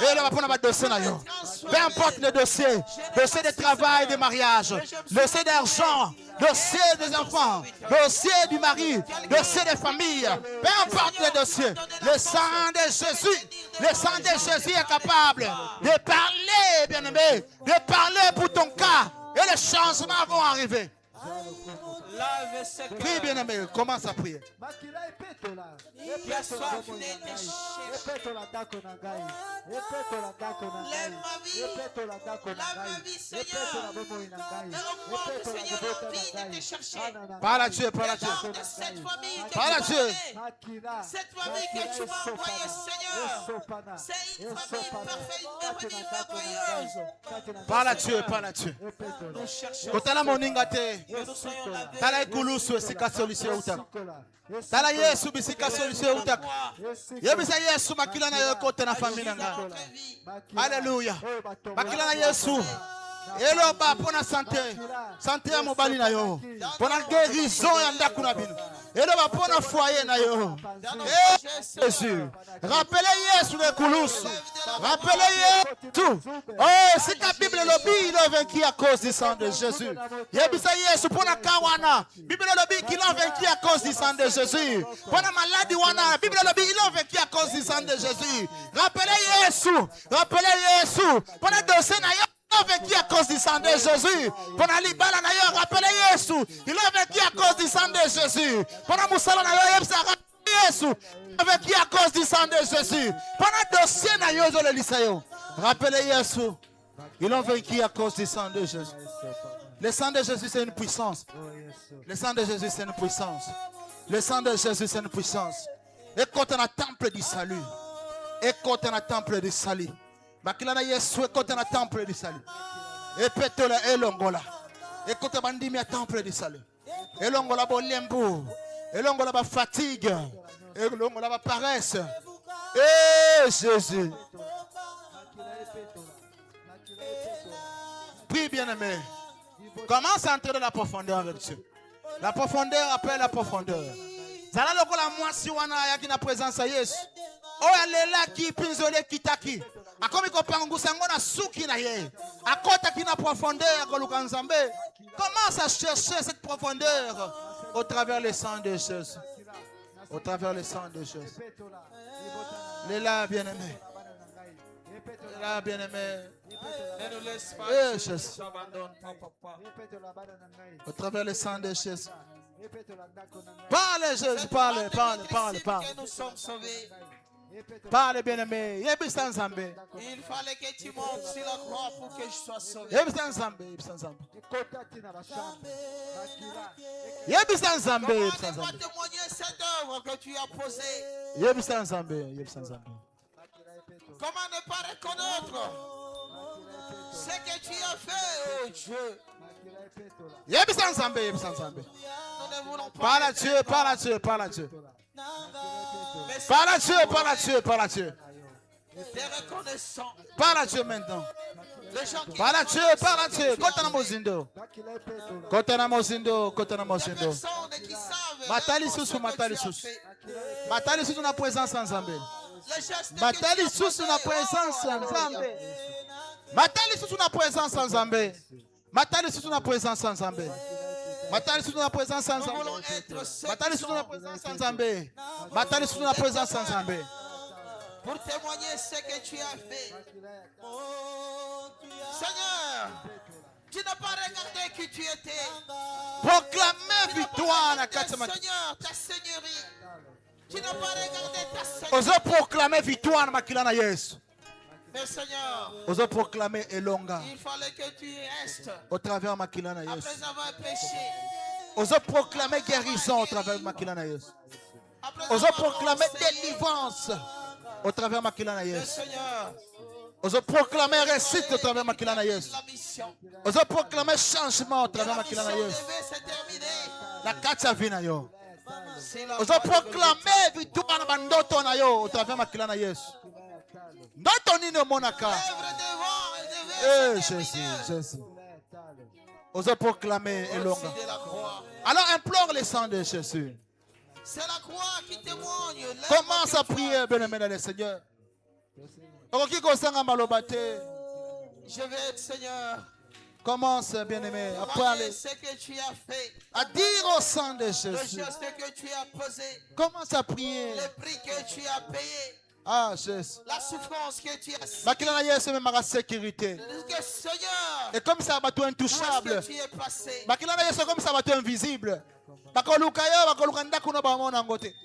Et le baka pour la dossier na yo. Peu importe le dossier de travail, de mariage, dossier d'argent, dossier des enfants, dossier du mari, dossier des familles, peu importe le dossier, le sang de Jésus, le sang de Jésus est capable de parler, bien-aimé, de parler pour ton cas et les changements vont arriver. Prie, bien-aimé, commence à prier. Qui a soif d'être lève ma vie, Seigneur. Donne-moi, Seigneur, l'envie de te chercher. Parle à Dieu, parle à Dieu. De cette famille que Parle à tu Dieu. m'as donnée. Cette famille que tu m'as envoyée, Seigneur. C'est une famille parfaite, une famille merveilleuse. Parle à Dieu, parle à Dieu. Nous cherchons Kotala moninga te. que nous soyons lavés. Tala ikulusu esika solution uta. Tala Yesu bisika solution uta. Yebisa Yesu makila na yo kote na famille nanga. Alléluia. Makila na Yesu. Eloba pona santé. Santé ya mobali na yo. Pona guérison ya ndaku na bino. Eloba pona foyer na yo. Jésus. Rappelez Yesu le kulusu. Rappelez Yesu. Oh, c'est la Bible lobby il a vaincu à cause du sang de Jésus. Yebisa Yesu pona kawana. Bible lobby qu'il a vaincu à cause du sang de Jésus. Pona maladie wana. Bible lobby il a vaincu à cause du sang de Jésus. Rappelez Yesu. Rappelez Yesu. Pona dossier na yo. Il a vaincu à cause du sang de Jésus. Pendant l'Ibala nayo, rappelez Yesu. Il a vaincu à cause du sang de Jésus. Pendant Moussala nayo, rappelez Yesu. Il a vaincu à cause du sang de Jésus. Pendant dossier nayo, le lisayo. Rappelez Yesu. Ils ont vaincu à cause du sang de Jésus. Le sang de Jésus, c'est une puissance. Le sang de Jésus, c'est une puissance. Le sang de Jésus, c'est une puissance. Et quand on a temple du salut. Et quand on a temple du salut. Bakilana Yesu ekote na temple du salut. Epetola elongola. Ekote bandimi ya temple du salut. Elongola bolembu. Elongola ba fatigue. Elongola ba paresse. Eh Jésus. Prie bien-aimé. Commence à entrer dans la profondeur avec Dieu. La profondeur appelle la profondeur. Zala lokola mwasi wana yaki na présence ya Yesu. Oya lela ki pinzole kitaki. Akomi ko pangusa ngona suki na ye. Akota ki na profondeur ko luka Nzambe. Commence à chercher cette profondeur au travers le sang de Jésus. Au travers le sang de Jésus. Lela bien-aimé. Lela bien-aimé. Ne nous laisse pas, Eh, Jésus, Jésus. nous abandonne pas, papa. Au travers le sang de Jésus. Parle Jésus, parle, parle, parle, parle. Que nous sommes sauvés. Parle bien-aimé. Yebisa Nzambe. Il fallait que tu montes sur la croix pour que je sois sauvé. Yebisa Nzambe, yebisa Nzambe. Yebisa Nzambe, Comment yebisa ne pas Nzambe. témoigner cette œuvre que tu as posée? Yebisa Nzambe, yebisa Nzambe. Comment ne pas reconnaître ce que tu as fait, oh Dieu? Yebisa Nzambe, yebisa Nzambe. Nous ne voulons pas. Parle à Dieu, parle à Dieu, parle à Dieu. Mais Parle à Dieu, parle à Dieu, parle à Dieu. t'es reconnaissant. Parle à Dieu maintenant. Les gens qui Parle à Dieu, parle à Dieu. Kota na mozindo. Kota na mozindo, kota na les mozindo. personnes qui savent Matali la susu, façon que matali tu as susu. fait. Matali susu na présence en Nzambe. Les gestes que Matali tu as susu na posés, présence en oh, Nzambe. Matali susu na présence en Nzambe. Matali susu na présence en Nzambe. Matali susu na présence en nous Nzambe. voulons être ceux Matali qui susu na sont présence en Nzambe. Matali susu na présence en Nzambe. pour témoigner ce que tu as fait. Seigneur, tu n'as pas regardé qui tu étais. Proclamez Tu n'as victoire na pas kati ya regardé, makila. Seigneur, ta seigneurie. Tu n'as pas regardé ta seigneurie. Ozo proclamer victoire na makila na Yesu. Mais Seigneur, Ozo proclamer elonga il fallait que tu restes au travers makila na Yesu. après avoir péché. Ozo proclamer guérison au travers makila na Yesu. Après Ozo avoir proclamer conseillé. délivrance au travers makila na Mais Yesu. Seigneur, Ozo proclamer réussite au travers makila na Yesu. la mission. Ozo proclamer changement au travers La makila mission na Yesu. devait se terminer. Na kati ya vie na yo. C'est la Ozo foi de proclamer victoire na bandoto na yo au travers makila na Yesu. Ndotonine monaka. Lève devant et Eh, devant Jésus, Jésus. Osez proclamer et longa. de la croix. Alors implore le sang de Jésus. C'est la croix qui témoigne. Lève Commence à tes prier, bien-aimé dans le Seigneur. Okoki kosanga maloba te. doigts. Je vais, Seigneur, Commence, bien-aimé, à parler parler, ce que tu as fait, à dire au sang de le Jésus. geste que tu as posé, Commence à prier. le prix que tu as payé, Ah, Jésus. la souffrance que tu as subie. Bakila na Yesu même ma sécurité. Que Seigneur, Et comme ça, bateau parce intouchable. que tu es passé. Bakila na Yesu comme ça, bateau invisible. Bakoluka yo, bakoluka ndaku no ba mona ngote.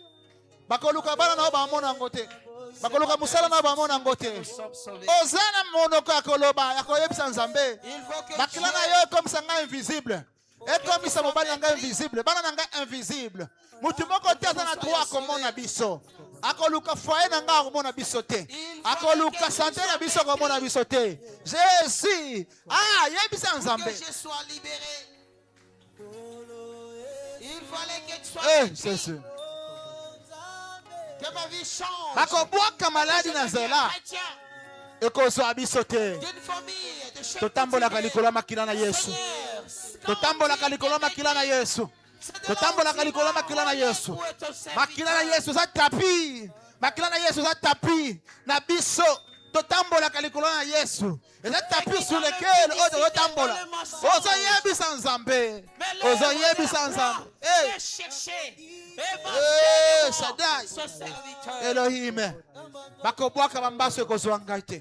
Bakoluka bana no ba mona ngote. Bakoluka musala no ba mona ngote. Nous sommes sauvés. Ozana monoko akoloba, yakoyebisa Nzambe. Il faut que Bakila na Dieu yo comme ça nga invisible. Et comme ça mobali nga invisible, bana nga invisible. Mutu moko te azana droit komona biso. Akoluka foyer na nga komona biso te. Akoluka santé na biso komona biso te. Jésus. Ah, yebisa que Nzambe. je sois libéré. Il fallait que tu sois Eh, libéré, Jésus. que ma vie change. Bakobwaka maladi na nzela. Chrétien Ekozwa biso te. d'une famille de chefs Totambolaka coutumiers. likolo ya makila na Yesu. Totambolaka likolo ya makila na Yesu. Totambolaka likolo ya makila na Yesu. Makila na Yesu eza tapi. Makila na Yesu eza tapi. Na biso totambolaka likolo na Yesu. Eza tapi sur lequel ozo totambola. Ozo yebisa Nzambe. Ozo yebisa Nzambe. Eh, Shaddai. Elohim. Bakobwaka bambaso ekozwa ngai te.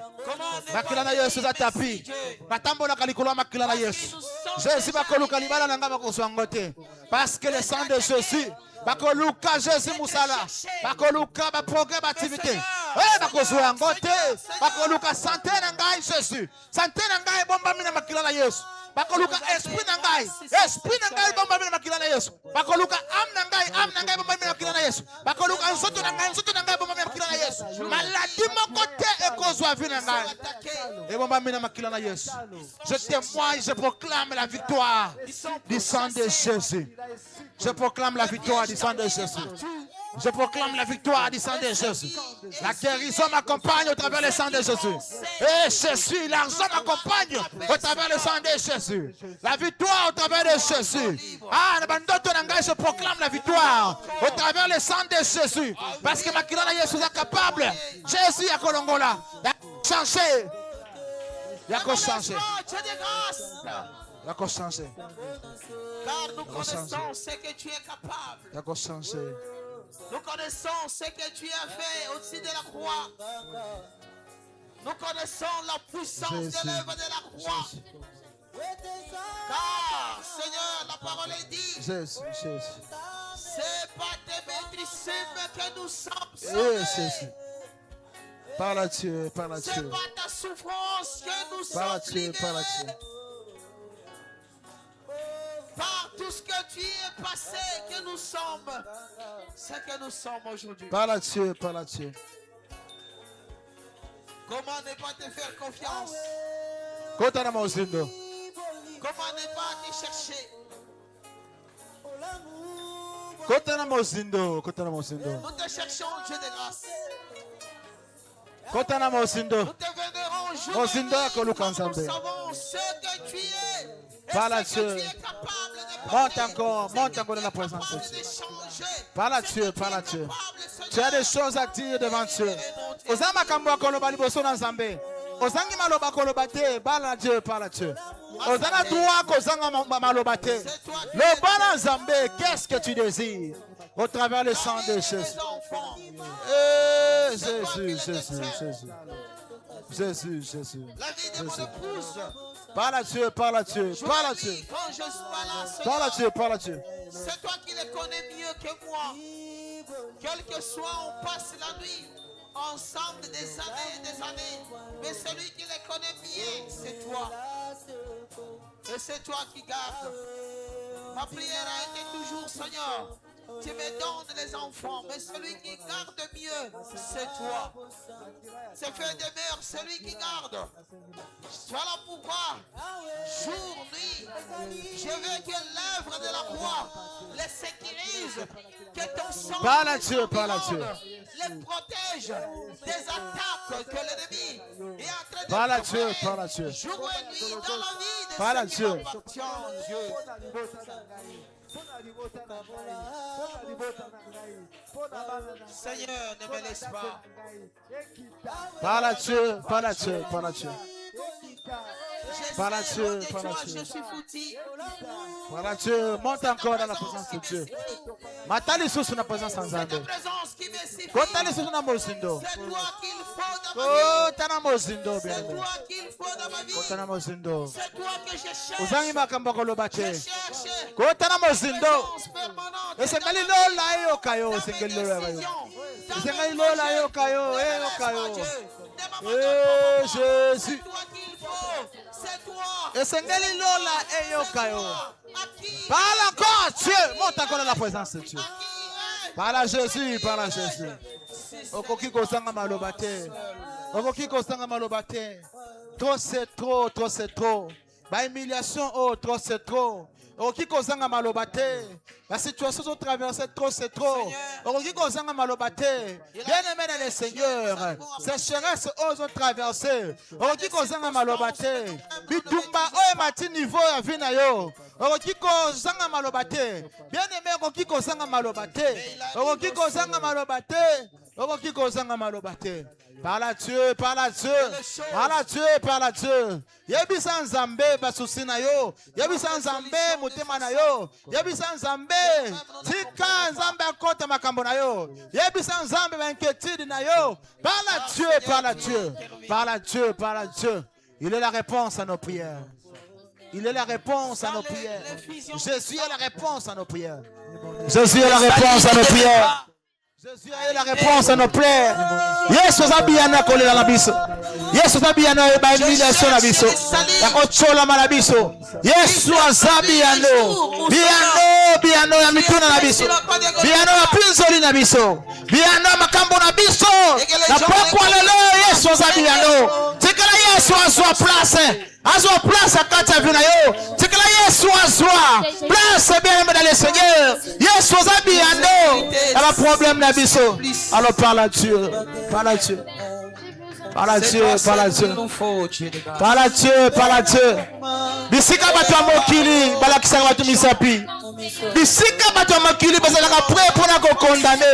Makila na Yesu eza tapi. Batambolaka likolo ya makila na Yesu. Jésus bakoluka libala na ngai bakozwa ngo te. Parce que le sang de Jésus bakoluka Jésus musala. Bakoluka baprogrès baactivité. Eh, bakozwa yango te. Bakoluka santé na ngai Jésus. Santé na ngai ebombami na makila na Yesu. Bakoluka esprit na ngai. Esprit na ngai ebombami na makila na Yesu. Bakoluka âme na ngai ebombami na makila na Yesu. Bakoluka nzoto na ngai ebombami na makila na Yesu. Maladi moko te ekozwa vi na ngai. Ebombami na makila na Yesu. Je témoigne, je proclame la victoire du sang de Jésus. Je proclame la victoire du sang de Jésus. Je proclame la victoire du sang de Jésus. La guérison m'accompagne au travers le sang de Jésus. Et Jésus, l'argent m'accompagne au travers le sang de Jésus. La victoire au travers de Jésus. Ah, je proclame la victoire au travers le sang de Jésus. Parce que ma kirana Jésus est capable. Jésus a kolongola. Il a changé. Il a changé. Il a changé. Car nous connaissons ce que tu es capable. Il a changé. Nous connaissons ce que tu as fait au-dessus de la croix. Nous connaissons la puissance de l'œuvre de la croix. Car, Seigneur, la parole est dit, Jésus, Jésus. c'est pas tes maîtrises que nous sommes Eh, sauvés. Jésus. Parle à Dieu, parle à C'est Dieu. pas ta souffrance que nous Parle à sommes Dieu, parle à libérés. Dieu. Par tout ce que tu es passé, que nous sommes ce que nous sommes aujourd'hui. Parle à Dieu, parle à Dieu. Comment ne pas te faire confiance? Kota na mauzindo. Comment ne pas te chercher? Kota na mauzindo. Kota na mauzindo. Nous te cherchons, Dieu de grâce. Kota na mauzindo. Nous te vénérons jour Mon et Zindo nuit, akoluka car nous Nzambe. savons ce que tu es. Et Parle à ce Dieu. que tu es capable de Monte parler. encore, Ce monte que encore tu dans la es présence de capable Dieu. d'échanger. Parle à Ce Dieu, que parle à tu es Dieu. capable, Tu as des Seigneur. choses à dire devant Dieu. Oza makambo ya koloba liboso na Nzambe. Ozangi maloba koloba te, parle à Dieu, parle à Dieu. Ozana droit kozanga maloba te. Loba na Nzambe, qu'est-ce que tu désires au travers le sang de Jésus? Les enfants. Eh, Jésus, Jésus, Jésus. Jésus, Jésus. La vie de mon épouse. Parle à Dieu, parle à Dieu, Je parle à le Dieu. dis quand je suis là, Parle à Seigneur, Dieu, parle à Dieu. c'est toi qui les connais mieux que moi. Quel que soit, on passe la nuit ensemble des années et des années. Mais celui qui les connaît bien, c'est toi. Et c'est toi qui gardes. Ma prière a été toujours, Seigneur, tu me donnes les enfants, mais celui qui garde mieux, c'est toi. C'est fait demeure celui qui garde. Voilà pourquoi, jour, nuit, je veux que l'âme l'œuvre de la croix les sécurise, que ton sang Parle à Dieu, parle à Dieu. les protège des attaques que l'ennemi est en train de Parle à Dieu, préparer parle à Dieu. jour et nuit dans la vie de Parle à ceux qui Dieu. m'appartiennent, Dieu. Seigneur, ne me laisse pas. Parle à Dieu, parle à Dieu, parle à Dieu. Je Parle à sais, Dieu, loin de parle à toi, Dieu. je suis foutu. Parle à Dieu, monte encore dans la présence de Dieu. Matali sous la présence en C'est Zambé. ta présence qui me suffit. Kotali sous la mozindo. C'est toi qu'il faut dans ma vie. Kotana mozindo, bien C'est aimé. toi qu'il faut dans ma vie. Kotana mozindo. C'est toi que je cherche. Uzangi makamba Je kolobate. cherche Kotana mozindo. présence permanente Esengeli dans ma vie, lola yo kayo, dans mes esengeli lola yo. décisions, dans Esengeli mes lola projets. yo kayo, Ne me yo laisse kayo. pas, Dieu. Ne m'abandonne Eh, pas, papa. Jésus. C'est toi qu'il faut. C'est toi. Esengeli lola yo C'est kayo. toi. À qui? Parle encore Dieu, monte encore dans la présence de Dieu. À qui? Parle à Jésus, parle à Jésus. Okoki kozanga maloba te. Okoki kozanga maloba te. Trop c'est trop, trop c'est trop. Ba humiliation, oh, trop c'est trop. Okoki kozanga maloba te. La situation sont traversée, trop c'est trop. Okoki kozanga maloba te. Bien-aimé dans le Seigneur, sécheresse osent traverser. Okoki kozanga maloba te. Bitumba oyo mati niveau ya vie na yo. Okoki kozanga maloba te. Bien-aimé okoki kozanga maloba te. Okoki kozanga maloba te. Okoki kozanga maloba te. Parle à Dieu, parle à Dieu. Parle à Dieu, parle à Dieu. Yebisa nzambe basusi na yo. Yebisa nzambe motema na yo. Yebisa nzambe tika nzambe akota makambo na yo. Yebisa nzambe ba inquiétude na yo. Parle à Dieu, parle à Dieu. Parle à Dieu, parle à Dieu. Il est la réponse à nos prières. Il est la réponse à nos prières. Jésus est la réponse à nos prières. Jésus est la réponse à nos prières. Jésus est la réponse à nos prières. Yesu zabiyana kolela na biso. Yesu zabiyana ba humiliation na biso. Ya kochola na biso. Yesu azabiyano. Biyano ya mituna na biso. Biyano ya pinzoli na biso. Biyano makambo na biso. Na pokwa lelo Yesu azabiyano. Tikala Yesu azwa place. Azwa place kati ya vina yo. Tikala Yesu azwa place bien aimé dans le Seigneur. Yesu azabiyano. Il y a un problème na biso. Alors parle à Dieu. Parle à Dieu. Parle à Dieu, parle à Dieu. Parle à Dieu, parle à Dieu. Bisika bato ya mokili balakisaka bato misapi. Bisika bato ya mokili bazalaka prêt mpona kokondane.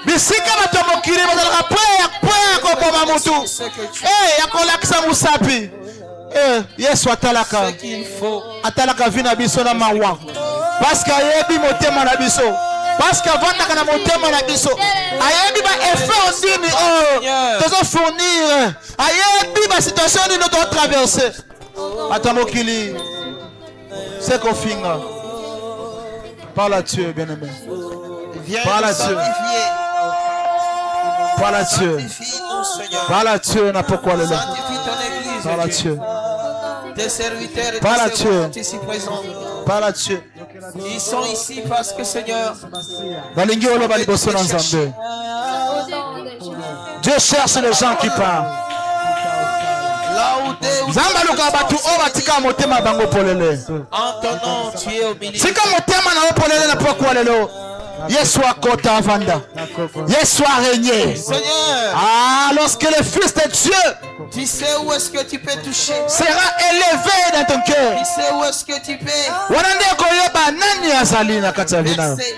Bisika bato ya mokili bazalaka prêt ya koboma mutu. Ya kolakisa musapi. Yesu atalaka. Atalaka vi na biso na mawa. Parce que ayebi motema na biso. Parce qu'avandaka na motema na biso. Ayebi ba effort ndini tozo fournir. Ayebi ba situation ndini tozo traverser. Atamokili. C'est kofinga. Parle à Dieu, bien-aimé. Parle à Dieu. Parle à Dieu. Parle à Dieu, n'a pas quoi le là. Parle à Dieu. Tes serviteurs et Parle à tes Dieu. servantes sont ici présents. Parle à Dieu. Ils sont ici parce que Seigneur, Balingi oloba liboso na Nzambe. Dieu cherche les gens qui parlent. là où t'es, Nzambe aluka batu oyo batika motema bango polele. en ton nom, tu es au milieu. Tika motema na yo polele na pokwa lelo. Yesu akota avanda. Yesu a régné. Seigneur, Lorsque le Fils de Dieu tu sais où est-ce que tu peux toucher. sera élevé dans ton cœur. Tu sais où est-ce que tu peux Wanande koyoba nani azali na kati ya vina. verser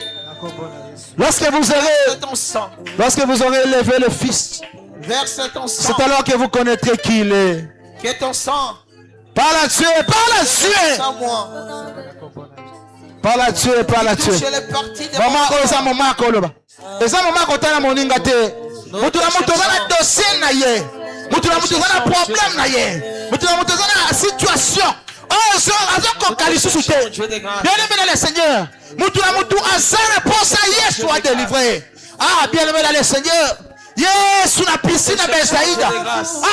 Lorsque ton sang. lorsque vous aurez élevé le Fils, Verse ton sang. c'est alors que vous connaîtrez qui il est. Que ton sang Parle à Dieu, parle à Dieu. sans moi. Parle à Dieu, parle à Dieu. Touche les parties de Maman, mon oza mama koloba. Eza mama kotala moninga te. Mutu na mutu na dossier na ye. Mutu na mutu na problème na ye. Mutu na mutu na situation. Oh, so azoko kalisusu te. Bien-aimé dans le Seigneur. Mutu na mutu asa réponse à Yesu a délivré. Bien-aimé dans le Seigneur. Yesu na piscine à Bethsaïda.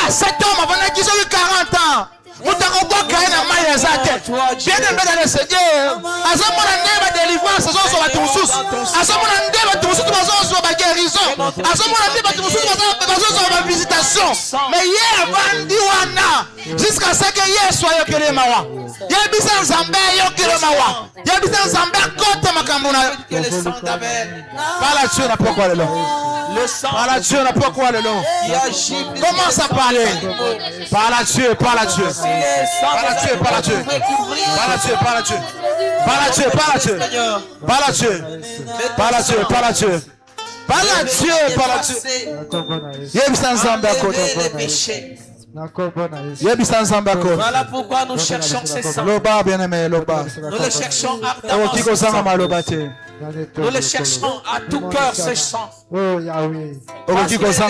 Cet homme avant qu'il ait 40 ans. Mutakoboka na maya zate. Bien aimé dans le Seigneur. Azamona ndeba délivrance, azoso batususu. Azamona ndeba tususu bazoso ba guérison. Azamona ndeba tususu bazoso ba visitation. Mais hier avandi wana jusqu'à ce que hier soit yokele mawa. Yebisa nzambe yokele mawa. Yebisa nzambe kote makambo na. Parle à Dieu n'a pas quoi le long. Parle à Dieu n'a pas quoi le long. Commence à parler. Parle à Dieu, parle à Dieu. Parle à Dieu, parle à Dieu. Parle à Dieu, parle à Dieu. Parle à Dieu, parle à Dieu. Parle à Dieu. Parle à Dieu, parle à Dieu. Parle à Dieu, parle à Dieu. Yebisa nzambe kote. Voilà pourquoi nous cherchons ces sangs. Loba bien-aimé, loba. Nous le cherchons ardemment. Nous le cherchons à tout cœur, ce sang. Parce que les sangs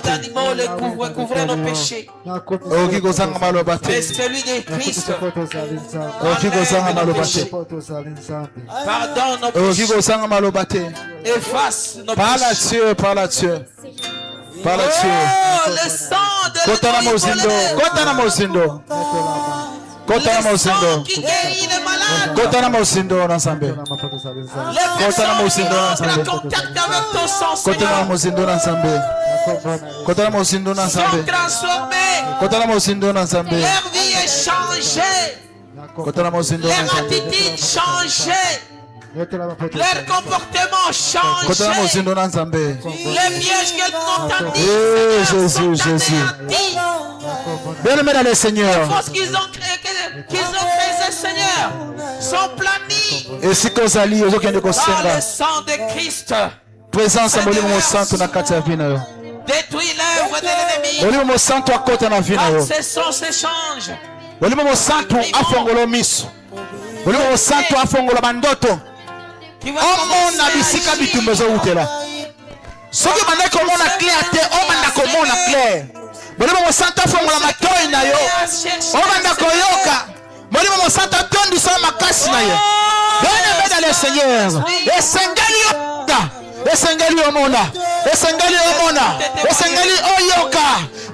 d'animaux couvraient nos péchés. Mais celui de Christ enlève nos péchés. Pardonne nos péchés. Efface nos Parle à péchés. Dieu, parle à Dieu. Parle à Dieu. Oh, le sang de Kotana Mozindo, Kotana Mozindo, Kotana le sang Mozindo, qui guérit les malades. Kotana Mozindo ensemble. Les personnes qui Mozindo entrent ensemble. en contact avec ton sang, Kotana Seigneur, Mozindo ensemble. Kotana Mozindo sont ensemble. transformés. Kotana Mozindo ensemble. Leur vie est changée. Kotana Mozindo Leur ensemble. attitude changée. Leur comportement Kotana changé. Mozindo ensemble. Les pièges qu'elles ont tendus, Eh, Seigneur, Jésus, sont Jésus. anéantis. Bien aimé dans le Les Seigneur. forces qu'ils ont créées, Seigneur, sont planies Et si kozali ozokende par kosenga le sang de Christ. présence ya molimo mosantu na kati ya vi na yo. Détruis l'œuvre de l'ennemi. Molimo mosantu akota na vi na Quand yo. ces sons s'échangent, Molimo mosantu afongola miso. Molimo mosantu afongola bandoto. qui va Omona commencer bisika à agir. bitumba ezowutela. Soki banda komona clair te, obanda komona clair. Molimo mosantu afongola matoi na yo. Obanda koyoka. Molimo mosantu atondisa makasi na yo. Bien-aimé dans le Seigneur. Esengeli yoka. Esengeli omona. Esengeli omona. Esengeli oyoka.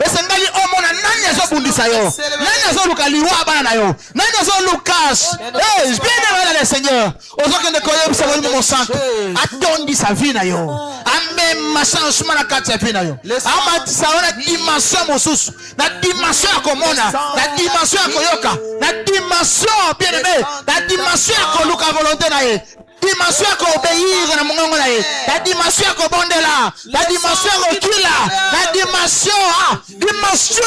Esengeli omona. Nani azobundisa yo? Nani azoluka liwa bana na yo? Nani azolukas? Bien-aimé dans le Seigneur. Ozokende koyebisa molimo mosantu. Atondisa vi na yo. Amema changement na kati ya vi na yo. Amatisa yo na dimension mosusu. Na dimension ya komona. Na dimension ya koyoka. Na dimension, bien-aimé. Na dimension ya koluka volonté na ye. Dimension ya koobéir na mongongo na ye. La dimension ya kobondela. La dimension ya kokila. La dimension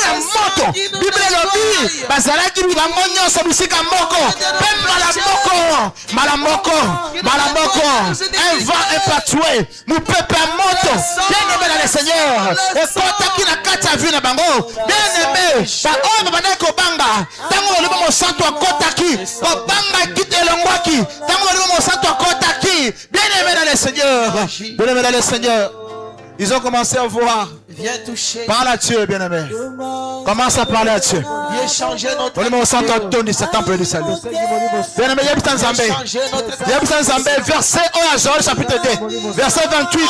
ya moto. Bible elobi bazalaki bango nyonso bisika moko. Mpe mbala moko. Un vent impatué. Mopepe ya moto. Bien-aimé dans le Seigneur. Ekotaki na kati ya vi na bango. Bien-aimé. Baoyo babandaki kobanga. Tango olimo mosantu akotaki. Kobanga ekiti elongwaki. Tango olimo mosantu akotaki. Bien-aimé dans le Seigneur. Bien-aimé dans le Seigneur. Ils ont commencé à voir. Viens toucher. Parle à Dieu, bien-aimé. Commence à parler à Dieu. Viens changer notre Olimo mosantu atondisa temple du salut. Bien-aimé, yebisa nzambe. Yebisa nzambe. Verset 1 à Joël chapitre 2. Verset 28.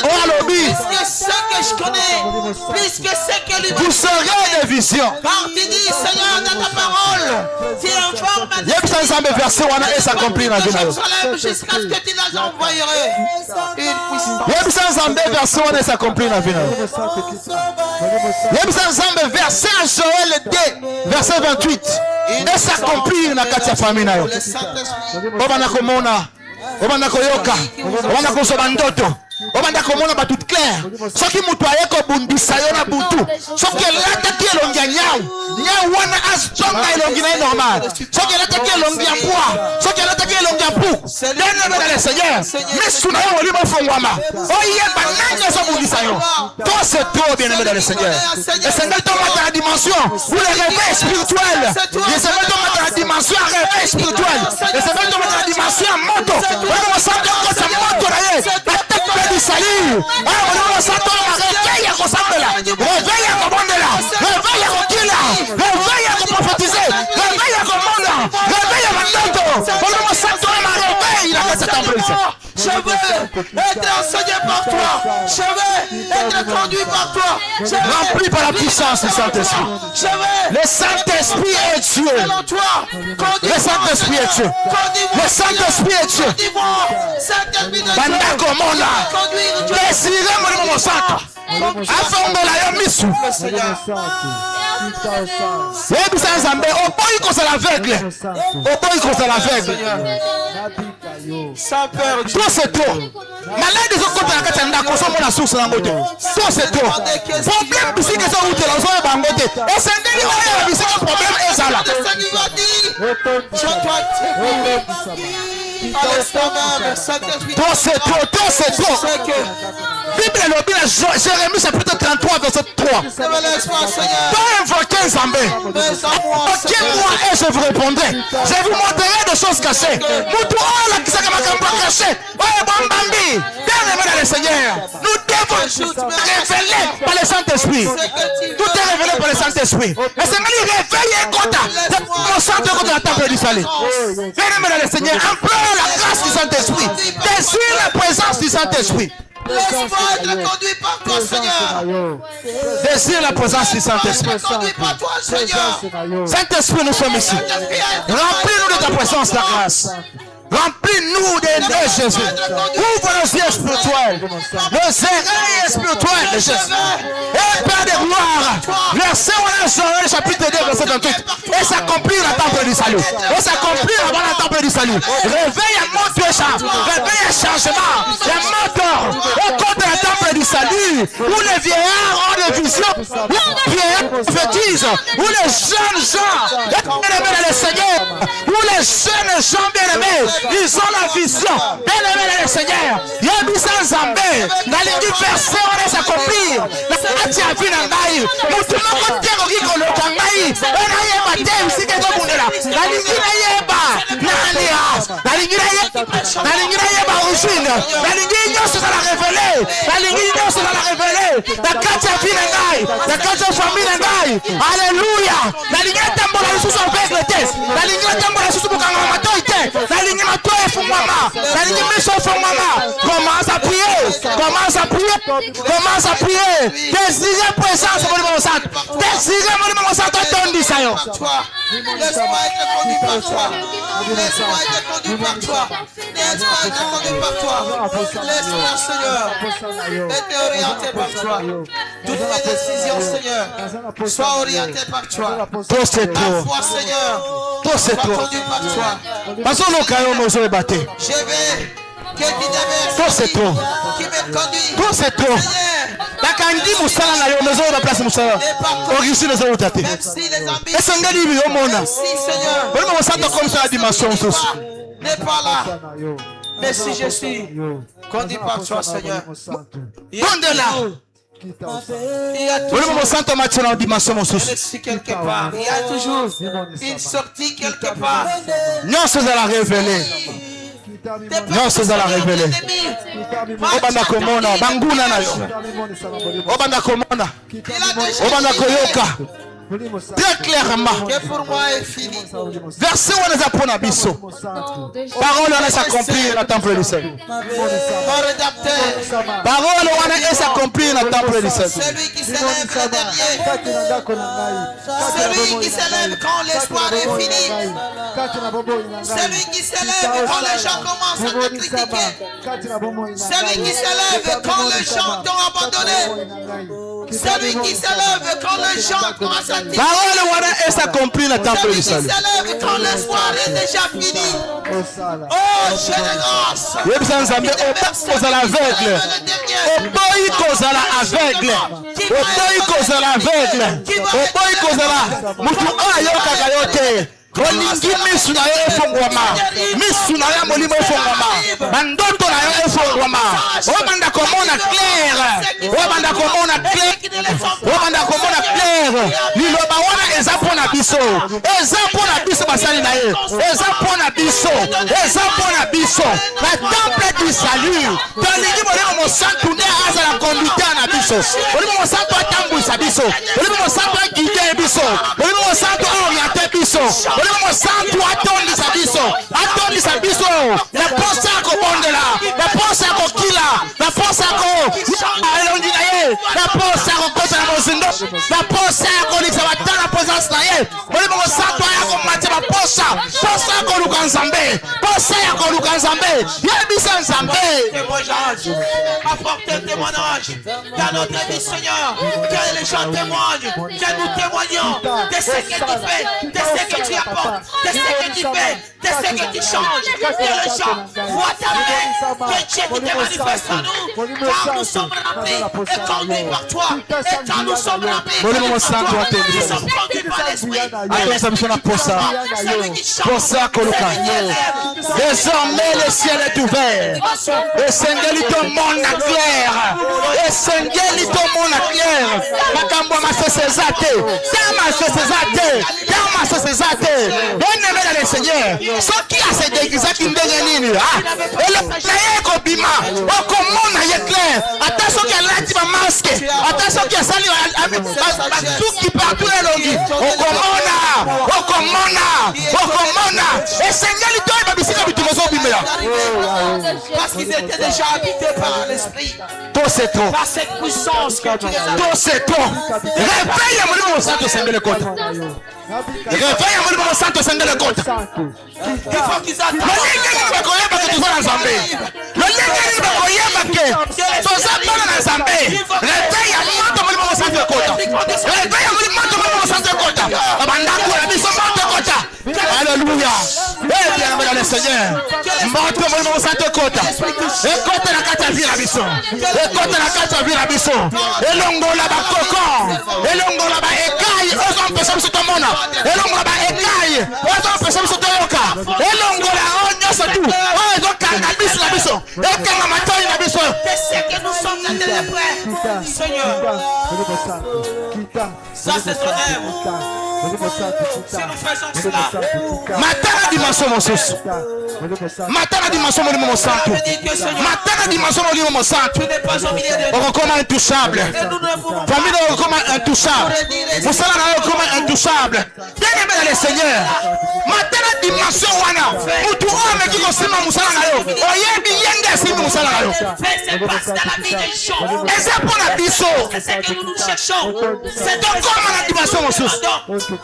Oh alobi. Puisque ce que je connais, puisque ce que lui Vous serez des visions. car tu dis, Seigneur, dans ta parole, tu informes ma Yebisa nzambe verset wana et s'accomplit na vie na yo. jusqu'à ce que tu les envoyerais. Une puissance. Yebisa nzambe verset wana et s'accomplit na vie na yo. Yebisa nzambe verset à Joël 2 verset 28 et s'accomplir na kati ya famille na yo. Le Saint-Esprit. Obanda komona, obanda koyoka, obanda kosoba ndoto, obanda komona batu clair. Soki mutu aye kobundisa yo na butu, soki elataki elongi ya nyau wana azonga elongi na ye normal. Soki elataki elongi ya mbwa, soki elataki elongi ya mpu. Bien-aimé dans le Seigneur, misu na yo molimo ofongwama. Oyeba nani azobundisa yo. Toi c'est trop, bien-aimé dans le Seigneur. Esengeli tomata na dimension où le réveil spirituel. Esengeli tomata na dimension ya réveil spirituel. Esengeli tomata na dimension ya moto. Wana mosantu akota moto na ye. Batemple du salut. Wana mosantu na réveil ya kosambela. Réveil ya kobondela. Réveil ya kokila. Réveil ya koprophétiser. Réveil ya komonda. Réveil ya bandoto. Wana mosantu na réveil na kati ya temple. Je veux être enseigné par toi. Je veux être conduit par toi. Rempli par la puissance du Saint-Esprit. Je veux. Le Saint-Esprit est Dieu. Selon toi. Le Saint-Esprit est Dieu. Le Saint-Esprit est Dieu. Bandako mona. Désirez mon sang. Affondola yo misu. Yebisa Nzambe oboyi kozala aveugle. Oboyi kozala aveugle. Sans peur. Tout c'est trop. Malade ezokota na kati ya ndako ozomona source nango te. Tout c'est trop. Problème bisika ezokutela ozoyeba yango te. Esengeli oyeba bisika problème ezala. Tout c'est trop. Tout c'est trop. Bible elobi na Jérémie chapitre 33 verset 3. Pas invoquer Nzambe. Invoquez-moi et je vous répondrai. Je vous montrerai des choses cachées. Mutu ola kisaka makambo caché. Oye bambambi. Bien aimé dans le Seigneur. Nous devons révéler par le Saint-Esprit. Tout est révélé par le Saint-Esprit. Et c'est même réveiller Kota. Mon centre contre la table du salut. Bien aimé dans le Seigneur. Implore la grâce du Saint-Esprit. Désire la présence du Saint-Esprit. Laisse-moi être conduit par toi, Seigneur. Désire la présence du Saint-Esprit. Conduit par toi, Seigneur. Saint-Esprit, nous sommes ici. Remplis-nous de ta présence, la grâce. Remplis-nous de Jésus. Ouvre nos yeux spirituels. Nos oreilles spirituelles de Jésus. Et Père de gloire. Verset le chapitre 2, verset 28. Et s'accomplir la temple du salut. Et s'accomplir avant la temple du salut. Réveille un mot de chant. Réveille un changement. Un mot au compte de la temple du salut. Où les vieillards ont des visions. Où les vieillards prophétisent. Où les jeunes gens bien-aimés dans le Seigneur. Où les jeunes gens bien-aimés. Ils ont la vision. Bien-aimés dans le Seigneur. Yebisa Nzambe. Nalingi verset on s'accomplir. Ati avi na ngai. Mutu moko te koki koloka ngai. Ena yeba te usike zobundela. Nalingi na yeba. Nalingi na yeba origine. Nalingi nyonso za la révéler. Nalingi nyonso za la révéler. Na kati ya vi na ngai. Na kati ya famille na ngai. Alléluia. Nalingi atambola lisusu aveugle te. Nalingi atambola lisusu bokanga matoi te. Nalingi matoi efungwama. Nalingi miso efungwama. Commence à prier. Commence à prier. Commence à prier. Désirez présence au Monument Saint. Désirez Monument Saint. Tondisa yo. Laisse-moi être conduit par toi. Laisse-moi être conduit par toi. Laisse-moi être conduit par toi. Laisse-moi, Seigneur, être orienté par toi. Toutes mes décisions, Seigneur, sois orienté par toi. Tout c'est Ma trop. foi, Seigneur, Tout c'est sois trop. conduit par toi. Parce que nous caillons nous sommes battus. Je vais que tu Tout c'est déverses trop. qui me conduit. Tout c'est trop. Seigneur, Nakandi musala na yo mezo na place musala. Origine zo utate. même si les ambitions, Esengeli bi omona. merci, Seigneur, Bali mo santa comme ça la dimension sous. n'est pas là. Mais si je suis conduit par toi, Seigneur, il y a Donde là. il y a Bali toujours mo santa match na dimension sous. une issue quelque part. Il y a toujours une sortie quelque part. Nyonso za la révéler. Nyonso za la révéler. Obanda komona banguna na yo. Obanda komona. Il a déjà Obanda dit koyoka. Très clairement. que pour moi est fini. Verset où on a pour Nabiso. Parole on a s'accomplir dans le temple du Seigneur. Mon rédacteur, Parole on a s'accomplir dans le temple du Seigneur. celui qui s'élève le dernier, celui qui s'élève quand l'espoir est fini, celui qui s'élève quand les gens commencent à te critiquer, celui qui s'élève quand les gens t'ont abandonné, celui qui s'élève quand les gens commencent à te critiquer, Parole on a s'accomplir dans le temple celui du qui Seigneur. s'élève quand l'espoir est déjà fini. Oh, j'ai de grâce. Yebisa Nzambe okozala aveugle. Oboyi kozala aveugle. Oboyi kozala aveugle. Oboyi kozala mutu ayokaka yo te. Olingi misu na yo efungwama. Misu na yo molimo efungwama. Bandoto na yo efungwama. Obanda komona clair. Obanda komona clair. Obanda komona clair. Liloba wana eza pona biso. Eza pona biso basali na ye. Eza pona biso. Eza pona biso. La temple du salut. Tolingi molimo mosantu nde azala conducteur na biso. Molimo mosantu atambwisa biso. Molimo mosantu aguide biso. Molimo mosantu oriente biso. Molimo mosantu atondisa biso. Atondisa biso. La posa kobondela. La posa ko alongi na ye na posa kokota na mozindo na posa kolisa batala na présence na ye molimo mosantu aya komatia baposa posa koluka nzambe posa ya koluka nzambe yebisa nzambe apportez un témoignage dans notre vie, Seigneur, que les gens témoignent, que nous témoignons de ce que tu fais, de ce que tu apportes, de ce que tu fais, de ce que tu changes, que les gens voient ta main, que Dieu qui te manifeste en nous, car nous sommes remplis et conduits par toi, et quand nous sommes remplis par toi, nous sommes conduits par l'Esprit, et l'Esprit celui qui change, posa koluka désormais le ciel est ouvert esengeli tomona clair esengeli tomona clair makambo masese eza te masese eza te bien-aimé dans le Seigneur soki asedekisaki ndenge nini eloko na ye ekobima okomona ye clair ata soki alati bamaske ata soki asali basuki partout elongi okomona esengeli to oyeba bisika bitumba ozobimela parce qu'ils étaient déjà habités par l'Esprit, to c'est trop par cette puissance que tu les as. to c'est trop réveille ya molimo mosantu esengeli kota réveille ya molimo mosantu esengeli kota Il faut qu'ils attendent. lolenge nini bakoyeba ke toza na nzambe lolenge nini bakoyeba ke toza bana na nzambe réveille ya moto molimo mosantu ekota réveille ya molimo mosantu ekota bandako na biso moto ekota alléluia bien dans le Seigneur moto molimo mosantu ekota ekota na kati ya vie na biso ekota na kati ya vie na biso elongola bakoko elongola baekai ozompesa biso tomona elongola baekai ozompesa biso toyoka elongola oyo nyonso tu oyo ezokanga biso na biso ekanga matoi na biso C'est que nous sommes là de près. Seigneur, ça c'est ton œuvre. Si nous faisons cela, matana dimension mosusu matana dimension molimo mosantu matana dimension molimo mosantu tu n'es pas au milieu de nous. okokoma intouchable Et nous ne pouvons pas famille okokoma intouchable mosala na yo okokoma intouchable bien-aimé dans le Seigneur matana dimension wana mutu oyo ameki kosimba mosala na yo oyebi yenge asimbi mosala na yo faire ce passe dans la vie des gens. eza mpona biso C'est ce que nous cherchons. C'est tokoma na dimension mosusu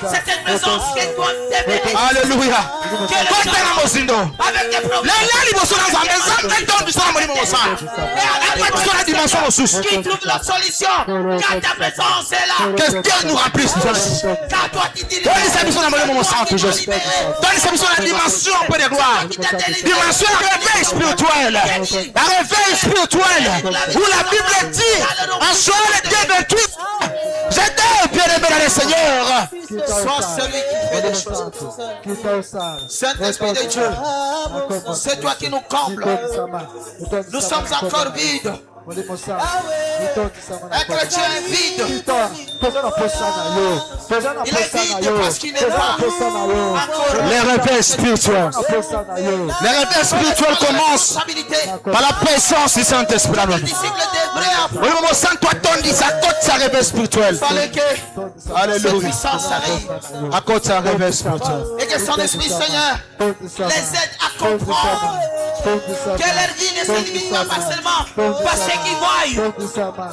c'est cette présence qui doit t'aimer. alleluya kota na mozindo Avec des problèmes. lela liboso na nzambe nzambe ntongo biso na molimo mosala epa biso na dimension mosusu Qui trouve la solution quand ta présence est là. que Dieu nous remplisse Quand toi tu dis tondisa biso na molimo mosantu Jésus tondisa biso na dimension mpe de gloire dimension ya réveil spirituel la réveil spirituel où la Bible dit en Joël 2:28 j'étais bien-aimé dans le Seigneur sois celui qui fait des choses. Saint-Esprit de Dieu, c'est toi qui nous combles. Nous sommes encore vides. Un chrétien est vide. Il est vide parce qu'il n'est pas encore les réveils spirituels les réveils spirituels commencent par la présence du Saint-Esprit dans notre vie. disciple d'Hébreu. molimo mosantu atondisa akotisa réveil spirituel Il fallait que cette alléluia puissance arrive akotisa réveil spirituel et que son Esprit Seigneur les aide à comprendre que leur vie ne se limite pas seulement par ce qu'ils voient,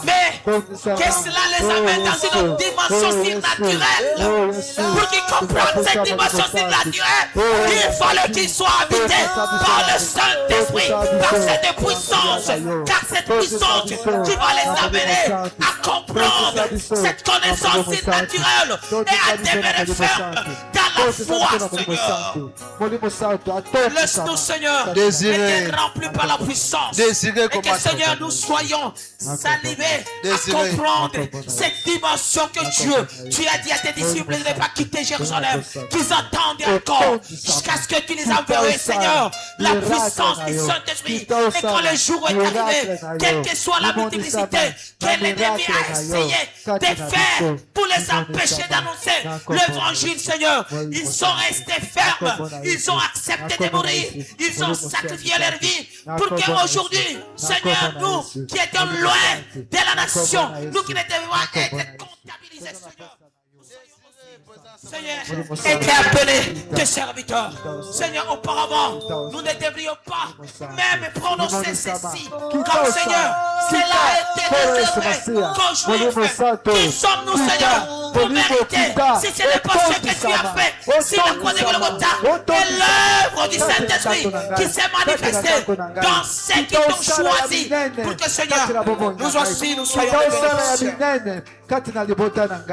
mais que cela les amène dans une autre dimension surnaturelle. Pour qu'ils comprennent cette dimension surnaturelle, il fallait qu'ils soient habités par le Saint-Esprit, par cette puissance, car cette puissance qui va les amener à comprendre cette connaissance surnaturelle et à demeurer ferme dans la foi, Seigneur. Laisse-nous, Seigneur, Désirez. être remplis par la puissance. Désirez Et que, comment Seigneur, nous soyons salivés Désirez. à comprendre cette dimension que Dieu, tu as dit à tes disciples de ne pas quitter Jérusalem, qu'ils attendent encore jusqu'à ce que tu les enverrais, Seigneur, la puissance du Saint-Esprit. Et quand le jour est arrivé, quelle que soit la multiplicité que l'ennemi a essayé de faire pour les empêcher d'annoncer l'évangile, Seigneur, ils sont restés fermes, ils ont accepté de mourir, ils ont sacrifié leur vie pour qu'aujourd'hui, Seigneur, nous qui étions loin de la nation, nous qui ne devions pas être comptabilisés, Seigneur, nous soyons Seigneur, était appelé tes serviteurs. Seigneur, auparavant, nous ne devrions pas même prononcer ceci. Comme Seigneur, cela a été réservé qu'aux Juifs. Qui sommes-nous, Seigneur, pour mériter? Si ce n'est pas ce que tu as fait, si la croix de Golgotha est l'œuvre du Saint-Esprit qui s'est manifestée dans ceux qui t'ont choisi pour que, Seigneur, nous aussi nous soyons bénéficiaires.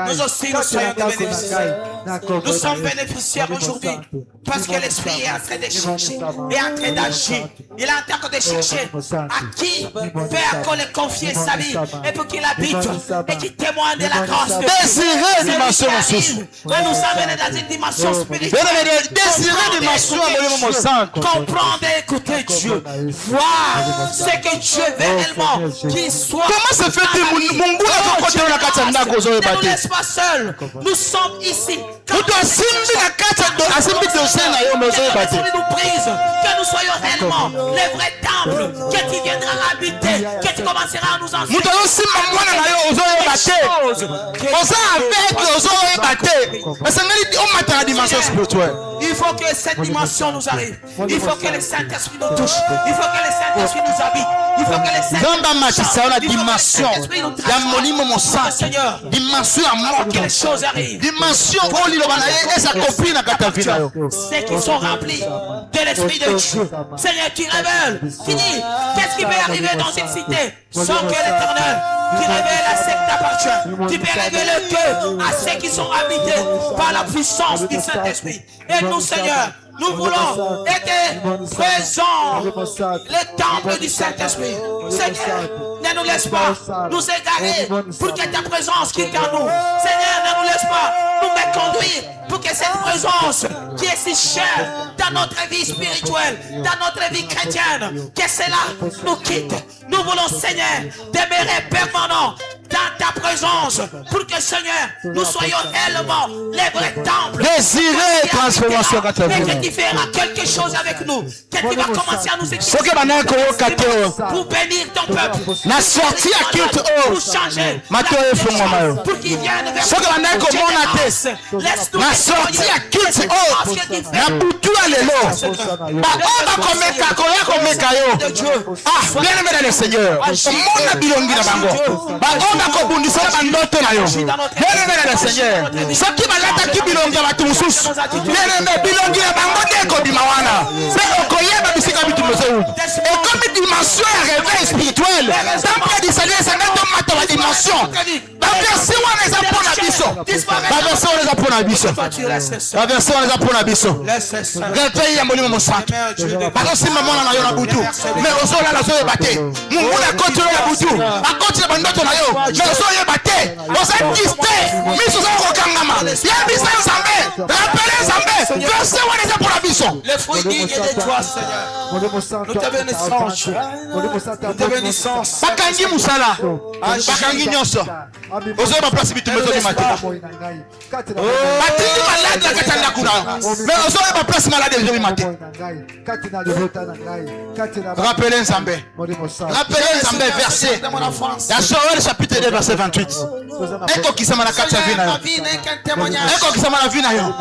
Nous aussi nous soyons des bénéficiaires. Nous sommes bénéficiaires aujourd'hui parce que l'Esprit est en train de chercher et en train d'agir. Il est en train de chercher à qui peut encore le confier sa vie et pour qu'il habite et qu'il témoigne de la grâce de Dieu. Désirez dimension nous amener dans une dimension spirituelle. Désirez dimension comprendre et écouter Dieu. Voir ce que Dieu veut réellement qu'il soit. Comment se fait-il ne nous laisse pas seuls. Nous sommes ici. Que nous brise, que nous soyons réellement les vrais temples, que tu viendras habiter, que tu commenceras à nous enseigner. Il faut que cette dimension nous arrive. Il faut que le Saint-Esprit nous touche. Il faut que le Saint-Esprit nous habite. Il faut que le Saint-Esprit nous transforme. Seigneur, que les choses arrivent. Ceux qui sont remplis de l'Esprit de Dieu. Seigneur, tu révèles. Tu dis, qu'est-ce qui peut arriver dans une cité sans que l'Éternel qui révèle à ceux qui t'appartiennent. Tu peux révéler que à ceux qui sont habités par la puissance du Saint-Esprit. Et nous, Seigneur, nous voulons être présents, le temple du Saint-Esprit. Seigneur, ne nous laisse pas nous égarer pour que ta présence quitte en nous. Seigneur, ne nous laisse pas nous méconduire pour que cette présence qui est si chère dans notre vie spirituelle, dans notre vie chrétienne, que cela nous quitte. Nous voulons, Seigneur, demeurer permanent dans ta présence pour que, Seigneur, nous soyons réellement les vrais temples. Désirez transformation et que tu feras quelque chose avec nous. Que tu vas commencer à nous expliquer pour bénir ton peuple. La sortie à qui pour changer. Pour qu'il vienne vers nous. Laisse-nous la sortie à qui la boutou à l'élo. Ah, bien aimé dans le Seigneur. Mon abilongi na bango. Kobundisa bandoto na yo. Bien-aimé dans le Seigneur. Ce qui va l'être qui bilongi à tout sous. Bien-aimé bilongi à bango de kobimawana. C'est okoyeba bisika bitumoseu. Et comme dimension à réveil spirituel, dans le Seigneur, ça n'a pas de la dimension. La version on les apprend à biso. La version on les apprend à biso. La version on les apprend à biso. Réveille à mon sac. Parce que si maman na yo na butu, mais ozola la zo ebate. Mungu na kote la butu. A kote la bandoto na yo. Mais ozo yebate. Ozo diste. Miso zo kokangama. Ya bisa Nzambe. Rappelez Nzambe. Version on les apprend à biso. Les fruits dignes de toi, Seigneur. Nous te bénissons. Nous te bénissons. Bakangi musala. Bakangi nyoso. Ozo ba place bitu mezo mate. Batili malade la katanda kuna. Mais ozo ba place malade de mate. Rappelez Nzambe. Rappelez Nzambe verset. La Joël chapitre 2 verset 28. Eko kisama na kati ya vina yo. Eko kisama na vina yo.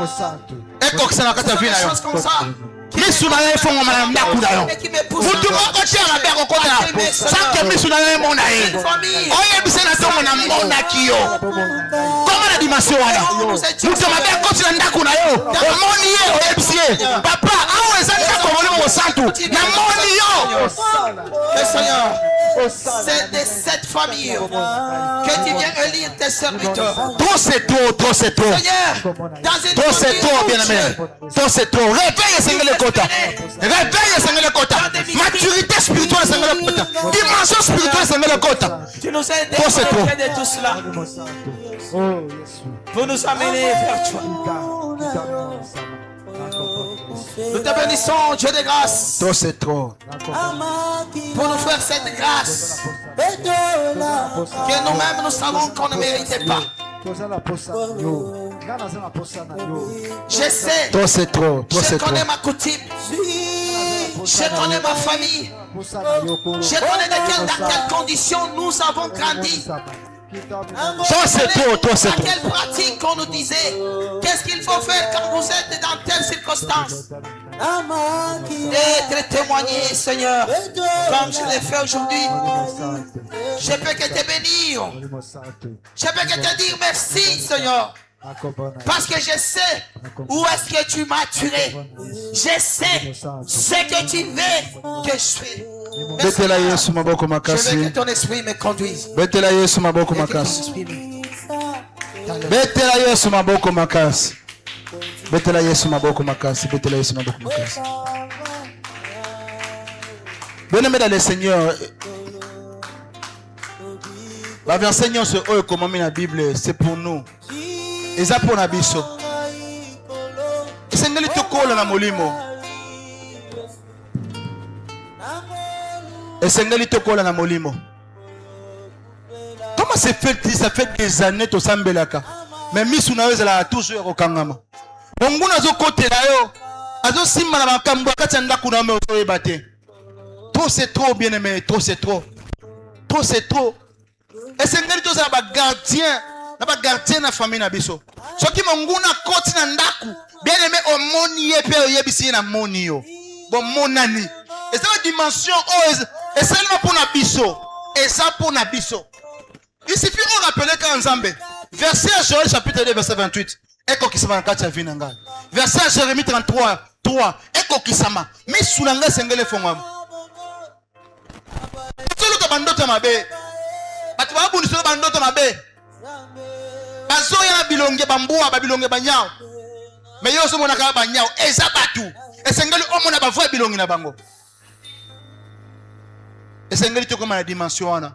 Eko kisama na kati ya vina yo. Misu na ye fongo na ndaku na yo. Mutu moko tia na beko kota. Sanke misu na ye mona ye. Oye bisena tongo na mona kiyo. Comment la dimension wana? Mutu mabe koti na ndaku na yo. Omoni ye oye bisie. Papa, awo ezali ko moni mo santu. Na moni yo. Seigneur, c'est de cette famille que tu viens élire tes serviteurs. Trop c'est trop, trop c'est trop. Seigneur, dans une trop c'est trop, bien aimé. Trop c'est trop. Réveille Seigneur le kota. Réveille Seigneur le kota. Maturité spirituelle Seigneur le kota. Dimension spirituelle Seigneur le kota. Tu nous as aidés de tout cela. Pour nous amener vers toi. Nous te bénissons, Dieu de grâce. Trop c'est trop. Pour nous faire cette grâce que nous-mêmes nous savons qu'on ne méritait pas. Je sais. Trop c'est trop. Je connais ma coutume. Je connais ma famille. Je connais dans quelles conditions nous avons grandi. Toi c'est trop, toi c'est À trop. quelle pratique qu'on nous disait? Qu'est-ce qu'il faut faire quand vous êtes dans telle circonstance? D'être témoigné, Seigneur, comme je l'ai fait aujourd'hui. Je peux que te bénir. Je peux que te dire merci, Seigneur. Parce que je sais où est-ce que tu m'as tué. Je sais ce que tu veux que je fais. Betela Yesu maboko Je veux que makasi. ton esprit me conduise. Betela Yesu maboko Et que ton makasi. esprit me- Betela Yesu maboko makasi. Betela Yesu maboko makasi. Betela Yesu maboko makasi. Bien-aimé dans le Seigneur, la verset sur eux comme dans la Bible, c'est pour nous. Et ça pour Nabiso. Et c'est ngeli tokola na molimo. Et c'est ngeli tokola na molimo. Comment c'est fait? Ça fait des années to sambelaka. Mais misu na weza la toujours okangama. Bongo nazo kote na yo. Azo simba na makambo kati ndaku na me otoyeba te. Trop c'est trop, bien aimé, trop c'est trop. Trop c'est trop. Et c'est ngeli to za ba gardien. Na ba gardien na famille na biso. Soki monguna koti na ndaku, bien aimé omoni ye pe oyebisi na moni yo. Bon monani. Et ça la dimension et c'est seulement pour na biso. Et ça pour na biso. Il suffit de rappeler quand Nzambe. Verset à Joël chapitre 2 verset 28. Eko kisama nkati ya vinanga. Verset à Jérémie 33 3. Eko kisama. Mi sulanga sengele fongam. Solo ka bandoto mabe. Batu babu ni solo bandoto mabe. Bazoya na bilonge bambua ba bilonge banyao. Mais yo so mona ka banyao eza batu. Esengeli omona ba voix bilongi na bango. Esengeli to koma na dimension wana.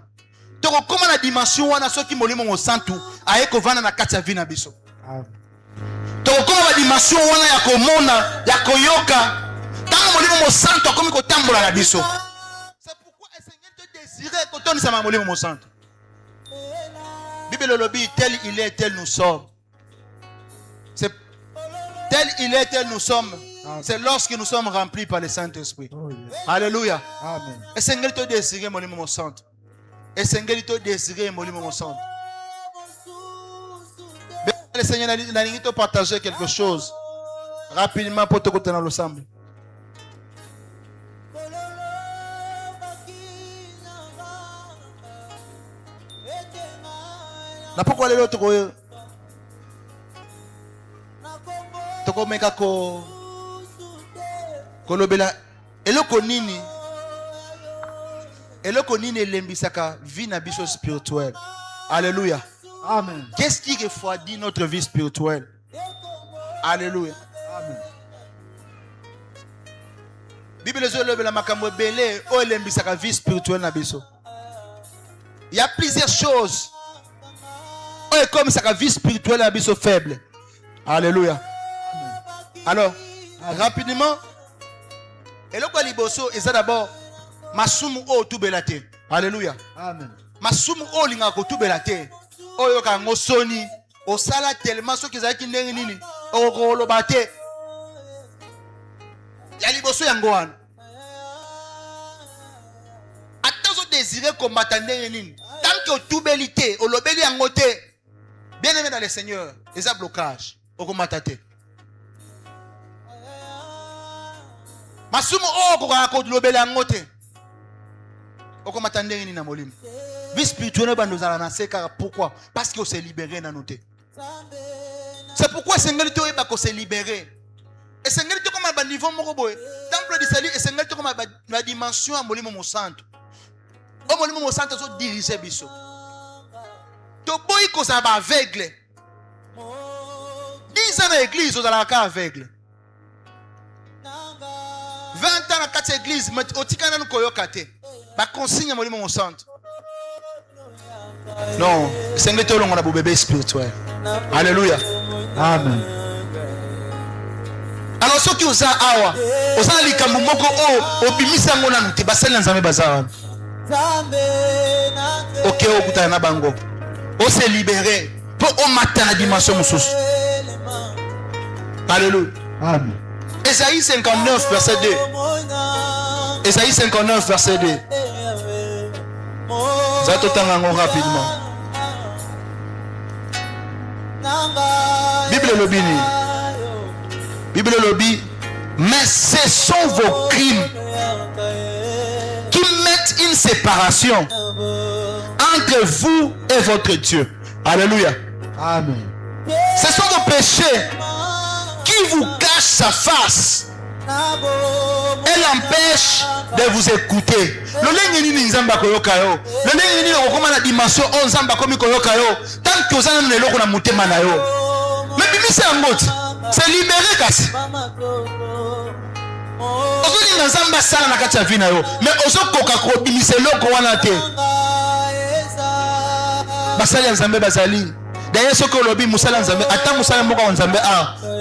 Toko koma na dimension wana soki molimo mo santu aye ko vana na kati ya vina biso. Toko koma na dimension wana ya komona ya koyoka. Tango molimo mo santu akomi ko tambola na biso. C'est pourquoi esengeli to désirer ko toni sama molimo mo santu. Bible lobby tel il est tel nous sommes. C'est tel il est tel nous sommes. C'est lorsque nous sommes remplis par le Saint-Esprit. Oh, yes. Alléluia. Amen. Esengeli to désirer molimo mo santu. Esengeli to désirer molimo mo santu. Le Seigneur n'a dit de partager quelque chose rapidement pour te côté dans l'ensemble. Na pourquoi les autres toko meka ko kolobela eloko nini elembisaka vie na biso spirituelle. Alléluia. Amen. Qu'est-ce qui refroidit notre vie spirituelle? Alléluia. Amen. Bible zolobela makambo belé o elembisaka vie spirituelle na biso. Il y a plusieurs choses. Oh, comme ça, la vie spirituelle na biso faible. Alléluia. Alors, rapidement, et le quoi liboso, et ça d'abord, masumu o tu belate. Alléluia. Amen. Masumu o linga ko tu belate. O yo ka ngosoni, o sala tellement so ki zaki ndenge nini, o ko lobate. Ya liboso yango wana. Attention désirer combattre ndenge nini. Tant que tu belité, o lobeli yango te. Bien aimé dans le Seigneur, il y a un blocage. Au combattate. Masumu o ko lobeli yango te. O combattant ndenge na molimo. Vie spirituelle ba nous allons car pourquoi? Parce qu'on s'est libéré dans nos têtes. C'est pourquoi Seigneur te eba ko s'est libéré. Et Seigneur te comme ba niveau moko boy. Temple de salut et Seigneur te comme ba dimension à molimo mo santo. O molimo mo santo so diriger biso. To boy ko ça ba aveugle. 10 ans dans l'église aux alaka aveugle. 20 ans dans 4 églises mais otikana no koyoka te. Ba consigne molimo mo santo. Non, Seigneur te longa na bébé spirituel. Alléluia. Amen. Alors ceux qui osent awa, osana likambo moko o obimisa ngona nte basali na nzambe bazara. OK okutana na bango. On s'est libéré pour on matin la dimension mususu. Alléluia. Amen. Ésaïe 59 verset 2. Ésaïe 59 verset 2. Ça tout temps rapidement. Bible lobini. Bible lobby. Mais ce sont vos crimes qui mettent une séparation entre vous et votre Dieu. Alléluia. Amen. Ce sont vos péchés qui vous cachent sa face et l'empêche de vous écouter. Le lengi ni nzamba koyoka yo. Le lengi ni okoma na dimension on nzamba komi koyoka yo. Tant que ozana na eloko na mutema na yo. Mais bimisa ngoti, c'est libéré kasi. Ozolinga nzamba sala na kati ya vie na yo. Mais ozokoka ko bimisa eloko wana te. Basali ya nzambe bazali. D'ailleurs ce que lobi musala nzambe ata musala moko wa nzambe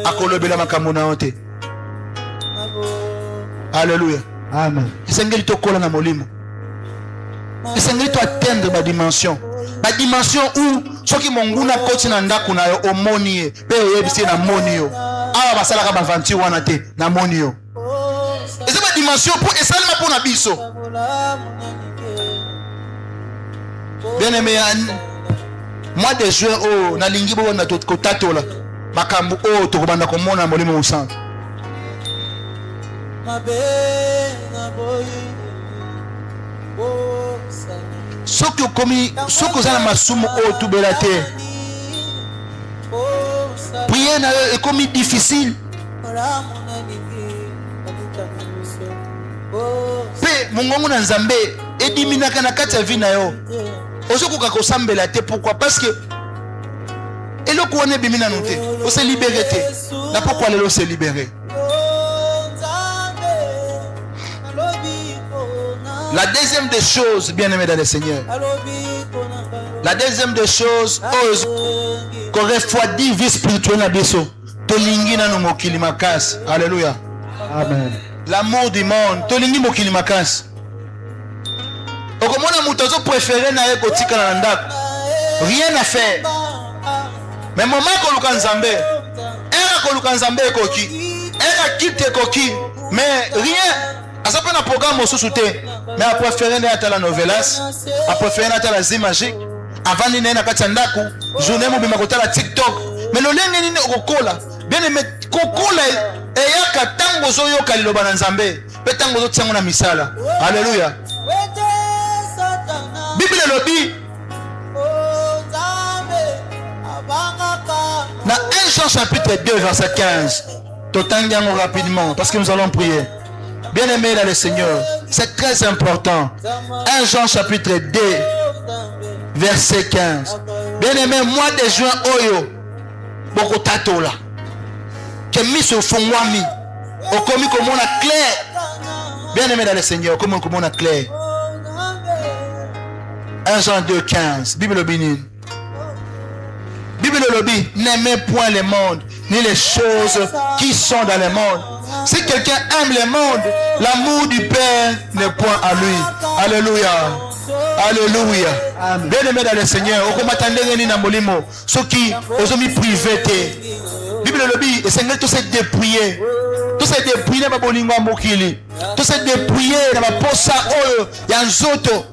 akolobela makambo na yo te. Alléluia. Amen. Esengeli tokola na molimo. Esengeli to atteindre ba dimension. Ba dimension où soki monguna koti na ndaku na yo omoni ye pe yebisi na moni yo. Awa basala ka bavanti wana te na moni yo. Eza ba dimension pour esalema pour na biso. Bien aimé, moi de juin oh na lingi bo na to kotatola. Makambo oh to kobanda komona molimo musantu. Soki okomi soki ozala masumu oyo tubela te priere na yo ekomi difficile mpe mongongo na nzambe ediminaka na kati ya vi na yo ozokoka kosambela te. Pourquoi? Parce que eloko wana ebimi nanu te ose libere te. Na pourquoi lelo ose libere? La deuxième des choses, bien-aimés dans le Seigneur, la deuxième des choses, qu'on refroidit vie spirituelle na biso, tolingi na no mokili makasi. Alléluia. Amen. L'amour du monde, tolingi mokili makasi. Okomona mutu azo préféré na ye kotika na ndako. Rien à faire. Mais moment koluka nzambe, era koluka nzambe ekoki, era kite ekoki, mais rien. Ça peut un programme au sous-souté, mais à préférer la novelas, à préférer la zi magique, avant de na katsandaku, journée mobile makota la TikTok. Mais le lien ni okola, bien aimé kokola et ya katango zo yo kalilo bananzambe, petango zo tsango na misala. Alléluia. Bible lobby. Dans 1 Jean chapitre 2 verset 15. Totangiamo rapidement parce que nous allons prier. Bien-aimés dans le Seigneur, c'est très important. 1 Jean chapitre 2, verset 15. Bien-aimés, mois de juin, oyo, boko tatola. Que mis au fond, wami. Okomi comme on a clair. Bien-aimés dans le Seigneur, comme on a clair. 1 Jean 2, 15. Bible bénie. Bible lobby, n'aimez point le monde, ni les choses qui sont dans le monde. Si quelqu'un aime le monde, l'amour du Père n'est point à lui. Alléluia. Alléluia. Bien aimé dans le Seigneur, on m'attendait na molimo, ceux qui ont mis privé. Bible lobby, et Seigneur tout s'est dépouillé. Tout s'est dépouillé dans ma bolingo mokili. Tout s'est dépouillé dans ma posa oyo yanzoto.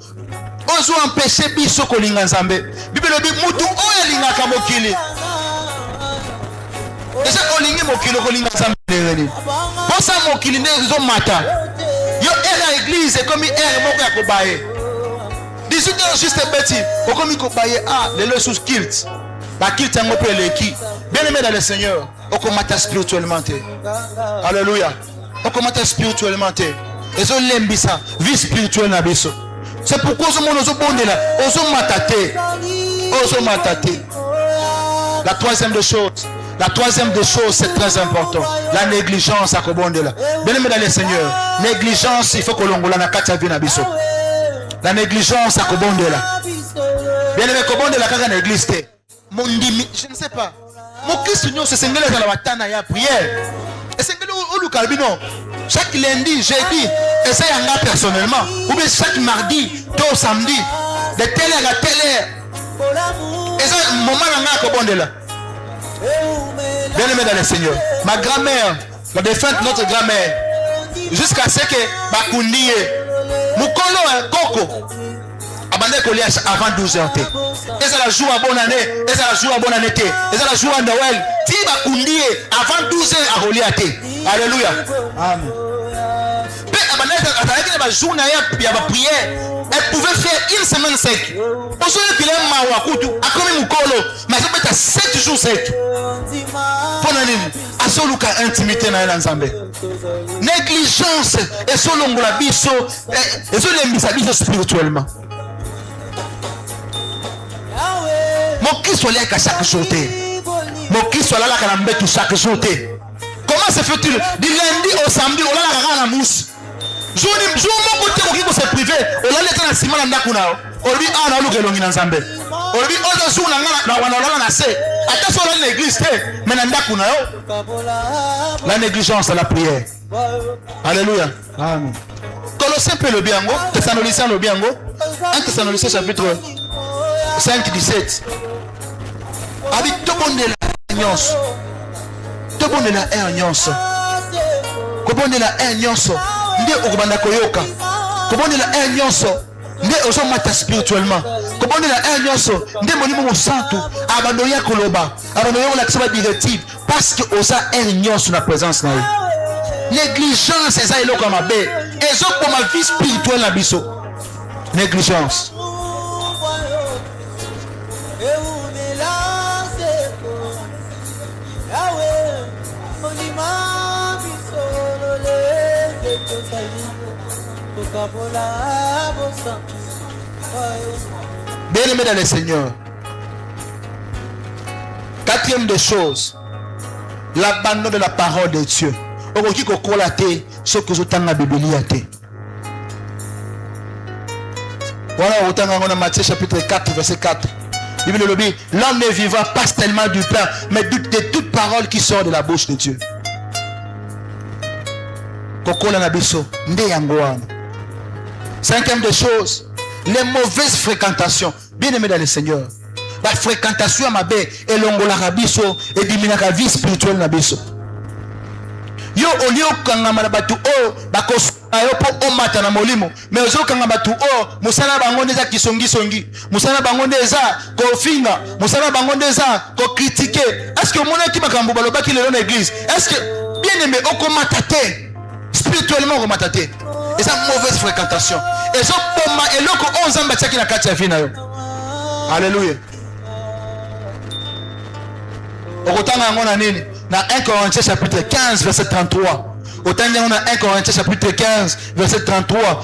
Ozo empêcher biso kolinga nzambe. Bible lobby mutu oyo lingaka mokili. Esa kolinga mokili kolinga nzambe. Posa mokili ndezo mata. Yo era église comme era moko ya kobaye. 18h juste petit. Okomi kobaye lelo sous kilt. Ba kilt yango pe leki. Bien aimé dans le Seigneur, okomata spirituellement. Alléluia. Okomata spirituellement. Ezo lembisa vie spirituelle na biso. C'est pourquoi ce monde est là. Oso matate. La troisième des choses, c'est très important. La négligence à Kobonde là. Bien aimé dans le Seigneur, négligence, il faut que l'on la katia vina biso. La négligence à Kobonde là. Bien aimé Kobonde là quand néglige. Mon dimi, je ne sais pas. Mon Christ nous c'est sengela dans la watana ya prière. Et sengela au Lucalbino. Chaque lundi, jeudi, et ça y a personnellement. Ou bien chaque mardi, tout samedi, de telle heure à telle heure. Et ça, moment là, Kobonde là. Bien aimé dans le Seigneur. Ma grand-mère, la défunte notre grand-mère, jusqu'à ce que Bakundi, Mukolo Koko, bandé collé avant 12h. Et ça la joue à bonne année, et ça la joue à bonne année, et ça la joue à Noël. Si va couler avant 12h à relier à thé. Alléluia. Amen. Elle pouvait faire une semaine sec. Pour ceux qui l'aiment, à comme Moukolo, mais ça peut être 7 jours sec. À ce look à intimité dans l'ensemble. Négligence et ce long la biso et ce l'embissage spirituellement. Mon qui soit là chaque jour. Mon qui soit là chaque jour. Comment se fait-il? Du lundi au samedi, on a la mousse. Je mon côté qui se privé, on a l'état de Simon Ndakuna. On lui a un look dans l'ensemble. On lui a un jour dans la sé. Attention à l'église, mais Ndakuna. La négligence à la prière. Alléluia. Amen. Colossiens peut le biango, Thessaloniciens le biango. 1 Thessaloniciens chapitre 5, 17. Avec tout le monde de la nyonso. Tout le monde de la nyonso. Comment de la nyonso. Ndé okubanda koyoka. Comment de la nyonso. Ndé osomata spirituellement. Comment de la nyonso. Ndé monimo mo santo. Abandoya koloba. Abandoya la ksaba directive. Parce que osa nyonso na présence na. Négligence, c'est ça, il est comme un bé. Et ça, pour ma vie spirituelle, la biso. Négligence. Bien-aimé dans le Seigneur. Quatrième des choses, l'abandon de la parole de Dieu. Ce que je t'en ai Bible. Voilà, autant dans Matthieu chapitre 4, verset 4. Bible le dit, l'homme ne vivra pas tellement du pain, mais de toute parole qui sort de la bouche de Dieu. Cinquième des choses, les mauvaises fréquentations. Bien aimé dans le Seigneur. La fréquentation à ma baie et l'ongola rabiso et diminue la vie spirituelle na biso. Yo olio kangama na batu o bakos ayo po o mata na molimo mais ozo kangama batu o musana bango ndeza kisongi songi musana bango ndeza ko finga musana bango ndeza ko critiquer. Est-ce que mon équipe makambo baloba ki lelo na église est-ce que bien aimé oko matate spirituellement ko matate et ça mauvaise fréquentation et ça poma eloko 11 ans batia ki na kati ya vie na yo. Alléluia. Okotanga ngona nini dans 1 Corinthiens chapitre 15 verset 33. Autant il y a 1 Corinthiens chapitre 15 verset 33.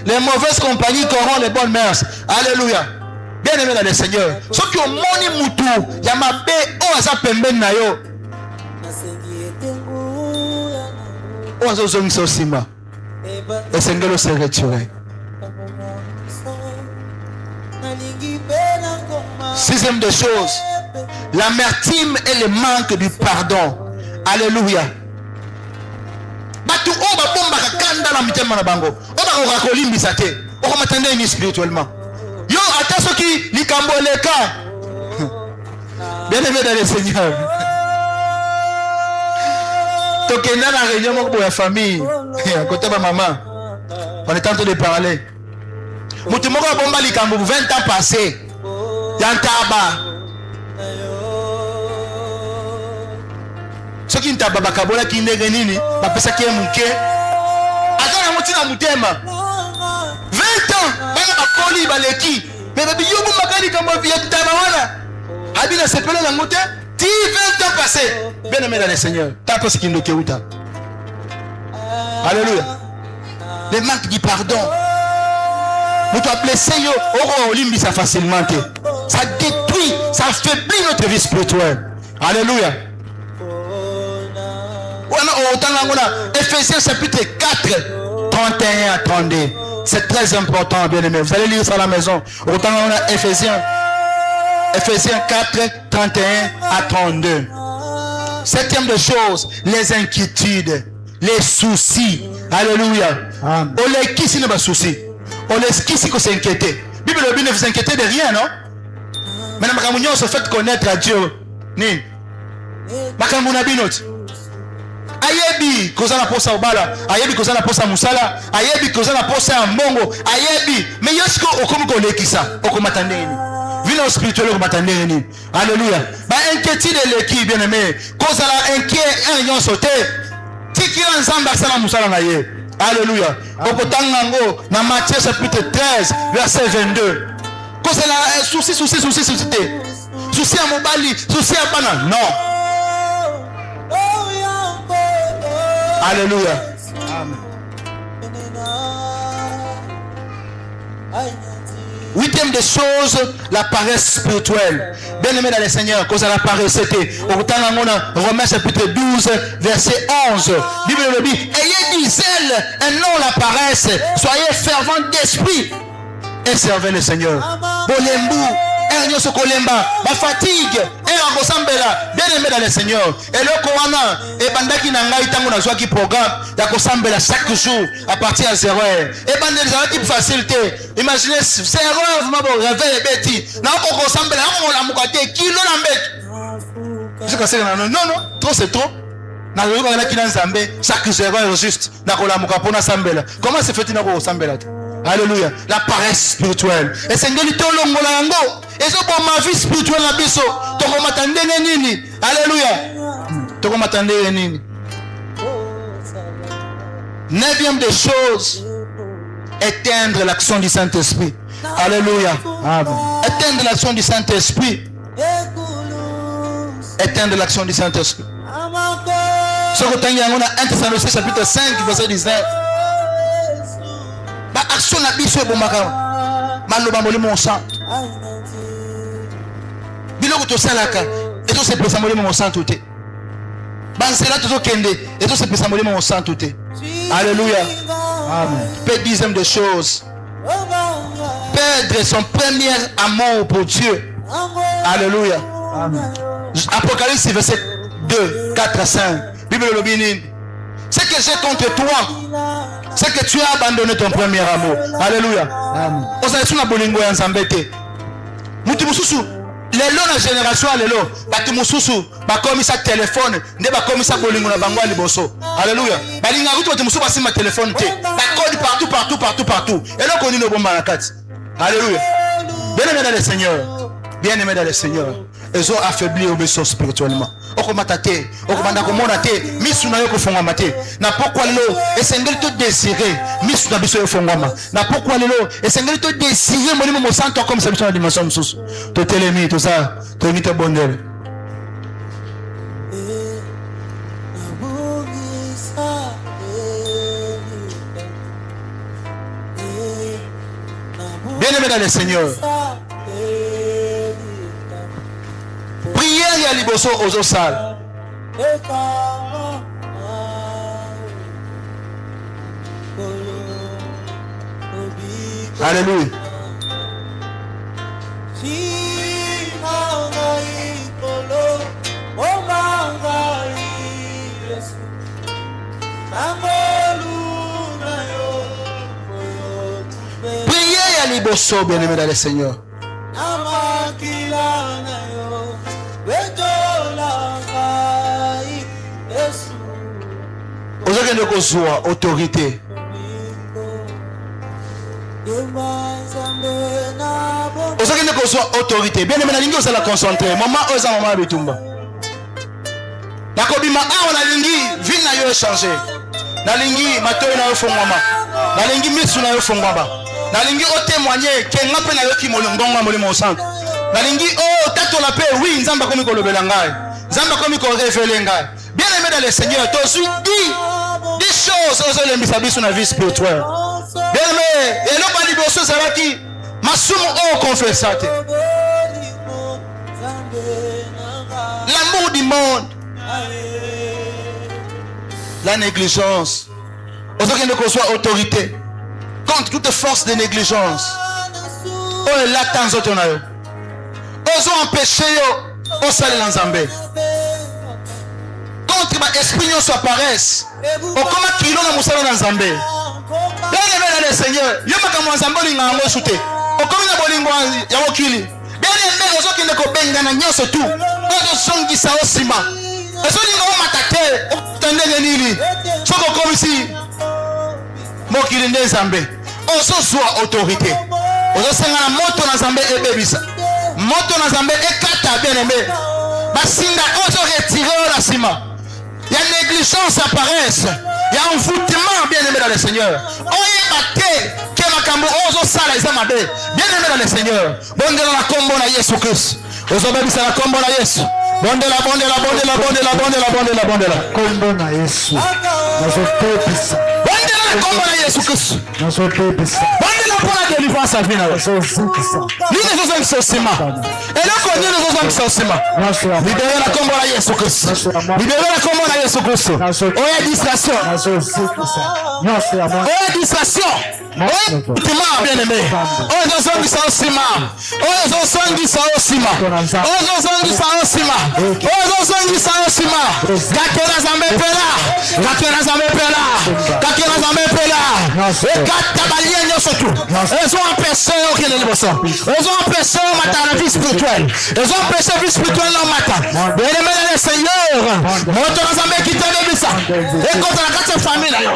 Les mauvaises compagnies corrompent les bonnes mœurs. Alléluia. Bien aimé dans le Seigneur. Ce qui au moni mutu, il y a ma paix, oh ça pemben na yo. Oh ça zongi sosima. Et Seigneur se retiré. Sixième des choses, l'amertume et le manque du pardon. Alléluia. Batu o ba bomba kanda na mitema na bango. O ba ko kolimbisa te. O ko matande ni spirituellement. Yo ataso ki likamboleka. Bien aimé dans le Seigneur. Tokenda na réunion moko ya famille. À côté de maman. On est en train de parler. Mutu moko bomba likambo 20 ans passés. Yantaba. Ce qui ntaba bakabola ki ndenge nini bapesa ki muke azana mutina mutema 20 ans bana bakoli baleki mais babi yobu makali kama via taba wana abina sepela na ngote 10 20 ans passés bien aimé dans le Seigneur tapo ce qui ndoke uta. Alléluia. Le manque du pardon. Nous doit blesser yo oro olimbi ça facilement. Ça détruit, ça affaiblit notre vie spirituelle. Alléluia. Ephésiens chapitre 4, 31 à 32. C'est très important, bien aimé. Vous allez lire ça à la maison. Autant on a Ephésiens 4, 31 à 32. Septième de choses, les inquiétudes, les soucis. Alléluia. On les qui n'est pas souci. On les qui c'est qu'on s'inquiéter. Bible ne vous inquiétez de rien, non? Maintenant, Makamounion se fait connaître à Dieu. Ni. Makamouna binot. ayebi kozana posa obala, ayebi kozana posa musala, ayebi kozana posa mbongo, ayebi mais yosko okomiko lekisa okomatandeni vino spirituel okomatandeni. Alléluia. Ba inquiétude l'équipe bien aimé kozala inquiet un yon sauté tikila nzamba sala musala na ye. Alléluia. Okotangango na Matthieu chapitre 13 verset 22. Kozala souci souci à mobali, souci à bana. Non. Alléluia. Amen. Huitième des choses, la paresse spirituelle. Bien aimé dans le Seigneur, cause à la paresse, c'était Romains chapitre 12, verset 11. Bible le dit, ayez du zèle et non la paresse. Soyez fervents d'esprit et servez le Seigneur. Bolembu. Ma fatigue bien aimé dans le Seigneur et le Corana et bandaki nangai tango na zwa ki programme ya kosambela chaque jour à partir de 0 heure et bandeli ça type facilité. Imaginez 0 heure vraiment bon réveil beti na ko kosambela ngo la mukate kilo na mbet je kasi non trop c'est trop na yo ba na kina nzambe chaque 0 heure juste na ko la mukapona sambela comment se fait-il na ko sambela. Alléluia. La paresse spirituelle. Et c'est ngeli to longola yango. Et so pour ma vie spirituelle na biso. Toko matande nini? Alléluia. Toko matande nini? Neuvième des choses, éteindre l'action du Saint-Esprit. Alléluia. Amen. Éteindre l'action du Saint-Esprit. Éteindre l'action du Saint-Esprit. Ce que tu as dans 1 Thessaloniciens chapitre 5 verset 19. Action na biso bomaka maloba molimo sang biloko to salaka et to se pesa molimo sang tout bansela to kende et to se pesa molimo sang tout. Alléluia. Amen. Peu dixième de choses, perdre son premier amour pour Dieu. Alléluia. Amen. Apocalypse verset 2 4 à 5. Bible le binin. C'est que j'ai contre toi, c'est que tu as abandonné ton premier amour. Alléluia. Amen. Osasuna bolingo ya nzambete. Mutu mususu lelo na génération lelo batu mususu bakomisa téléphone nde bakomisa bolingo na bango liboso. Alléluia. Balinga kutu batu mususu basima téléphone te. Ba code partout. Et là qu'on dit no bomba na kati. Alléluia. Bien-aimé dans le Seigneur. Bien-aimé dans le Seigneur. Ils ont affaibli au besoin spirituellement. Okomatate, okomanda komona te, misu na yo kofongama te. Na pourquoi lelo, esengeli to désirer, misu na biso yo fongama. Na pourquoi lelo, esengeli to désirer molimo mo santo comme ça biso na dimension mususu. To telemi to ça, to imite bondel. Bien-aimé dans le Seigneur. Prière ya liboso ozo sal. Alléluia. Prière ya liboso, bien-aimé dans le Seigneur. Aujourd'hui, nous avons autorité. Aujourd'hui, nous avons autorité. Bien aimé, nous allons concentrer. Maman, osa maman bitumba. Na kobima a na lingi vie na yo changer. Na lingi matoyo na yo fongwama. Na lingi misu na yo fongwama. Na lingi o témoigner ke ngape na yo ki molongonga molimo santo. Na lingi o tato la paix oui nzamba komi ko lobela ngai. Nzamba komi ko révéler ngai. Bien aimé dans le Seigneur, toi aussi dis des choses aux hommes qui sont dans la vie spirituelle. Bien aimé, et là pas libre chose là qui masumu au confessate. L'amour du monde, la négligence. Aux autres qui ne soit autorité contre toute force de négligence. Oh là tant autres na yo. Osons empêcher yo au salut l'ensemble. Contre ma esprit soit paresse. O koma kilo na musala na nzambe. Bien aimé dans le Seigneur, yo makamwa nzambe linga ngo sute. O koma na bolingo ya okili. Bien aimé ozo kinde ko benga na nyoso tu. Ozo songi sa osima. Ozo linga o matate. tandenge nini soko komisi mokili nde Nzambe ozozwa autorité ozosenga na moto na Nzambe ebebisa moto na Nzambe ekata bien aimé basinga ozo retirer la sima il y a négligence apparaisse il y a envoûtement bien aimé dans le Seigneur oyeba te ke makambo ozo sala eza mabe bien aimé dans le Seigneur bondela na kombo na Yesu Christ ozobebisa na kombo na Yesu bondela bondela bondela bondela bondela bondela bondela kombo na Yesu nazopepisa bondela na kombo na Yesu Christ nazopepisa bondela mpona délivrance ya vie na yo nazozikisa nini ezozongisa osima eloko nini ezozongisa osima libere na kombo na Yesu Kristo libere na kombo na Yesu Kristo oya distraction nazozikisa nyonso ya mwana oya distraction oya tima bien aimé oyo ezozongisa osima oyo ezozongisa osima oyo ezozongisa osima oyo ezozongisa osima kake na Nzambe pela kake na Nzambe pela kake na Nzambe pela ekata balie nyonso tu ezo empêché okende liboso ezo empêché omata na vie spirituelle ezo empêché vie spirituelle omata bien aimé dans le Seigneur moto na Nzambe kitebebisa ekota na kati ya famille na yo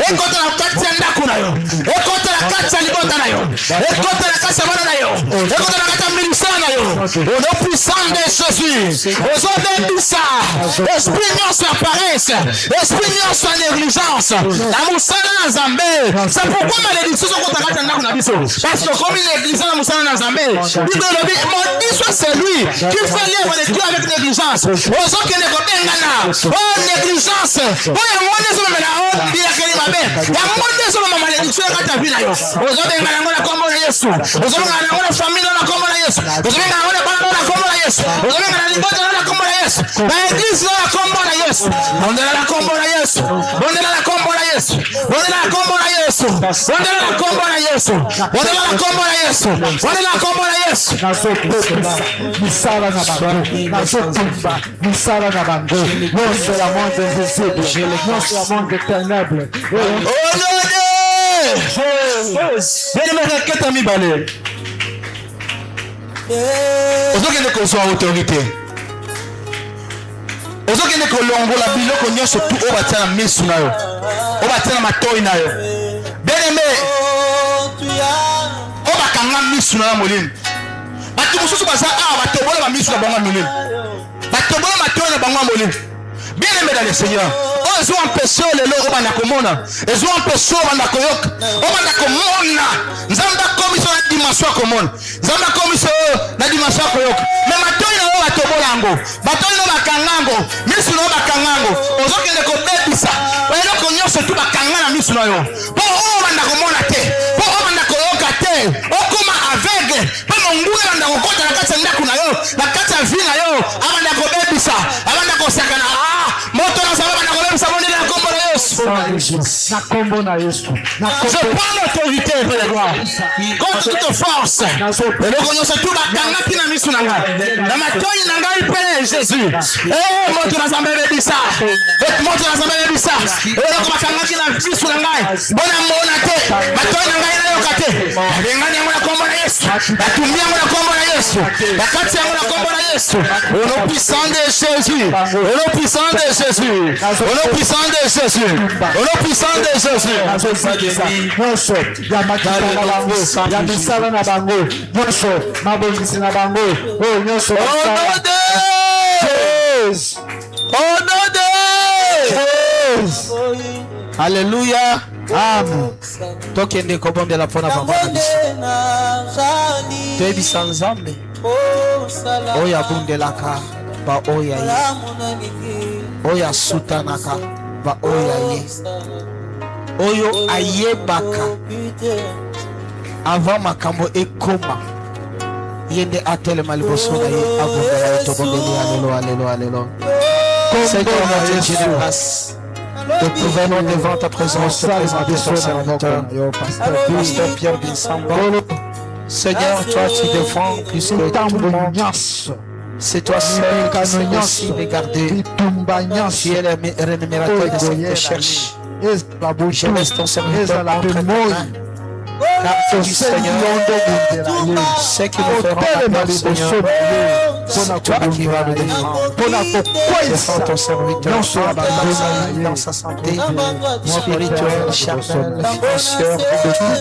ekota na kati ya ndako na yo ekota na kati ya libota na yo ekota na kati ya bana na yo ekota na kati ya ministère na yo au nom puissant de Jésus ozobebisa esprit nyonso ya paresse esprit nyonso ya négligence na mosala na Nzambe c'est pourquoi malédiction ezokota kati ya ndako na biso parce que comme négligence na mosala na Nzambe bible elobi maudit soit celui qui fait l'œuvre de Dieu avec négligence ozokende kobengana oh négligence oyo monde ezolomela bilakeli mabe yango nde ezoloma malédiction kati ya vi na yo ozobengana yango na kombo na Yesu ozobengana yango na famille na kombo na Yesu ozobengana yango na bana na kombo na Yesu ozobengana na libota na kombo na Yesu na église na kombo na Yesu bondela na kombo na Yesu bondela na kombo na Yesu bondela na kombo na Yesu bondela na kombo na Yesu bondela na kombo na Yesu bondela na kombo na Yesu nazopepisa misala na bango nazotumba misala na bango nyonso ya monde invisible nyonso ya monde ténèbre benemeraketa mibale ozokende kozwa autorité ozokende kolongola biloko nyonso tu oyo batia na misu na yo oyo batia na matoi na yo bien-aimé oyo bakanga misu na yo molimo bato mosusu baza awa batobola bamisu na bango ya molimo batobola matoi na bango ya molimo bien-aimé dans le Seigneur oyo ezo empêché lelo obanda komona ezo empêché obanda koyoka obanda komona Nzambe akomisa na dimension ya komona Nzambe akomisa na dimension ya koyoka mais matoi na oyo batobola yango batoi na bakanga yango misu na oyo bakanga yango ozokende kobebisa eloko nyonso tu bakanga na misu na yo mpo oyo obanda komona te mpo obanda koyoka te okoma aveugle mpo mongulu ebanda kokota na kati ya ndako na yo na kati ya vi na yo abanda kobebisa abanda kosakana moto na Nzambe abanda kobebisa bondela na kombo na Yesu na kombo na Yesu je prends l'autorité pour les gloires contre toute force eloko nyonso tu bakangaki na misu na ngai na matoi na ngai mpe Jésus moto na Nzambe ebebisa moto na Nzambe ebebisa eloko bakangaki na misu na ngai bona mona te matoi na ngai nayoka te babengani yango na kombo na Yesu batumbi yango na kombo na Yesu bakati yango na kombo na Yesu au nom puissant de Jésus au nom puissant de Jésus au nom puissant de Jésus au nom puissant de Jésus nyonso ya makita na bango ya misala na bango nyonso mabongisi na bango oyo nyonso au nom de Alléluia. Amen. Tokende kobondela mpona bango na biso toyebisa Nzambe oyo abundelaka ba oyo ya ye oyo asutanaka ba oyo ya ye oyo ayebaka avant makambo ekoma ye nde atelema liboso na ye abundela ye tobondeli alelo alelo alelo Seigneur notre Dieu de grâce nous venons devant ta présence ton serviteur pasteur Pierre Binsamba. Seigneur, toi tu défends plus que tout le monde. C'est toi seul qui sais aussi regarder. Tu es le rémunérateur de ceux qui te cherchent. Je laisse ton serviteur entre tes mains. Car tu dis Seigneur, ce qui nous fera la Seigneur. C'est toi qui vas le défendre. Défends ton serviteur dans sa santé spirituelle, charnelle,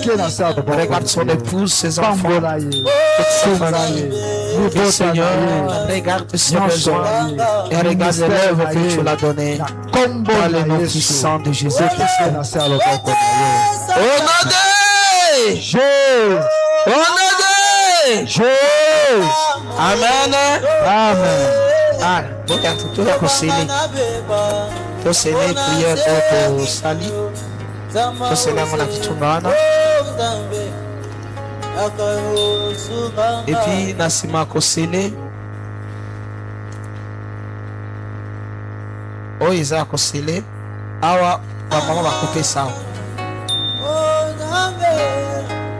financière, regarde son épouse, ses enfants, toute sa famille. Seigneur, regarde ses besoins et regarde l'œuvre que tu l'as donnée. Dans le nom puissant de Jésus. Au nom de Jésus. Au nom de Jésus. Amen. Amen. Ah, regarde, tu as conseillé. Tu as prière pour Sali. Tu as scellé mon akitungana. Et puis, Nassima Kosele. Oh, Isa Kosele. Awa, maman va couper ça.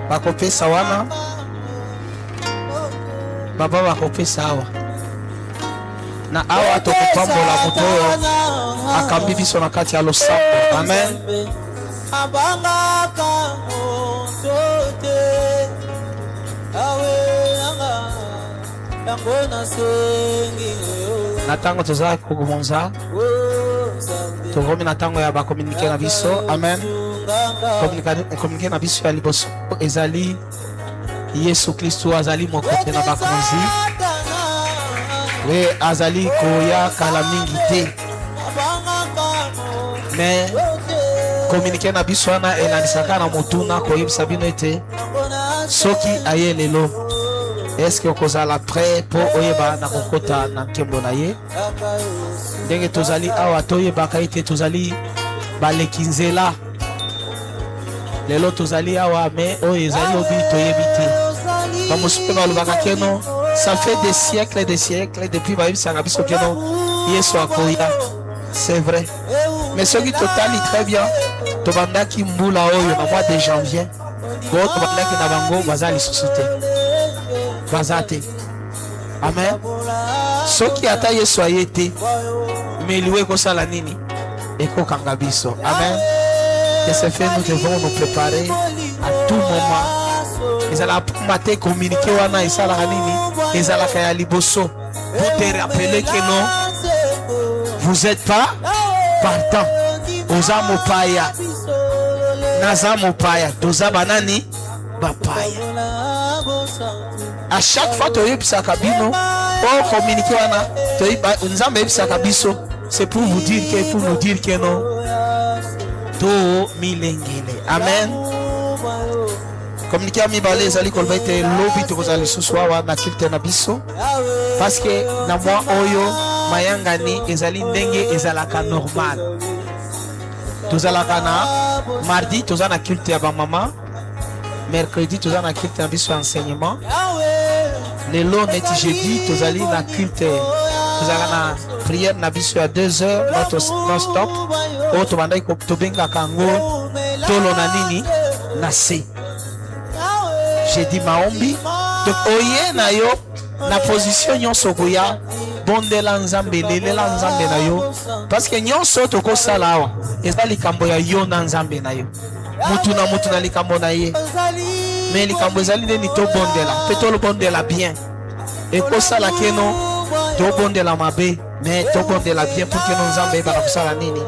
Va couper ça, wana. Papa va couper ça. Na awa to kupambola moto akambi biso na kati ya losambo. Amen. Na tango toza kugumonza tokomi na tango ya bakomunike na biso. Amen. Komunike na biso ya liboso ezali Yesu Kristo azali mokote na bakonzi we azali koya kala mingi te mais komunike na biso wana elanisaka na motuna koyebisa bino ete soki aye lelo eske okozala prêt po oyeba na kokota na nkembo na ye ndenge tozali awa toyebaka ete tozali baleki nzela lelo tozali awa me oyo ezali obi toyebi te bamosusu mpe balobaka keno ça fait des siècles depuis bayebisaka biso keno Yesu akoya. C'est vrai, mais soki totali très bien tobandaki mbula oyo na mois de janvier bo tobandaki na bango baza lisusu te baza te. Amen. Soki ata Yesu aye te mais liwe ekosala nini ekokanga biso. Amen. De ce fait, nous devons nous préparer à tout moment. Ils allaient mater communiquer wana isala nini ezala kaya liboso pour te rappeler que non vous êtes pas partant. Oza mopaya naza mopaya toza banani bapaya. À chaque fois tu yebisaka bino pour communiquer wana tu nzambe yebisaka biso c'est pour vous dire que pour nous dire que non to milengele. Amen. Communiquer mi balé ezali kolba ete lobi tokozali susu awa na kilte na biso parce que na moi oyo mayangani ezali ndenge ezalaka normal. Tozalaka na mardi toza na kilte ya ba mama, mercredi toza na kilte na biso enseignement, lelo neti jeudi tozali na kilte tozalaka na prière na biso ya 2 heures non stop oyo tobandaki tobengaka yango tolo na nini na se jeudi maombi. Donc oye na yo na position nyonso koya bondela nzambe lelela nzambe na yo parce que nyonso tokosala awa eza likambo ya yo na nzambe na yo mutu na likambo na ye mais likambo ezali nini tobondela mpe tolobondela bien ekosala keno tobondela mabe mais tobondela bien pour que no nzambe ebaka kosala nini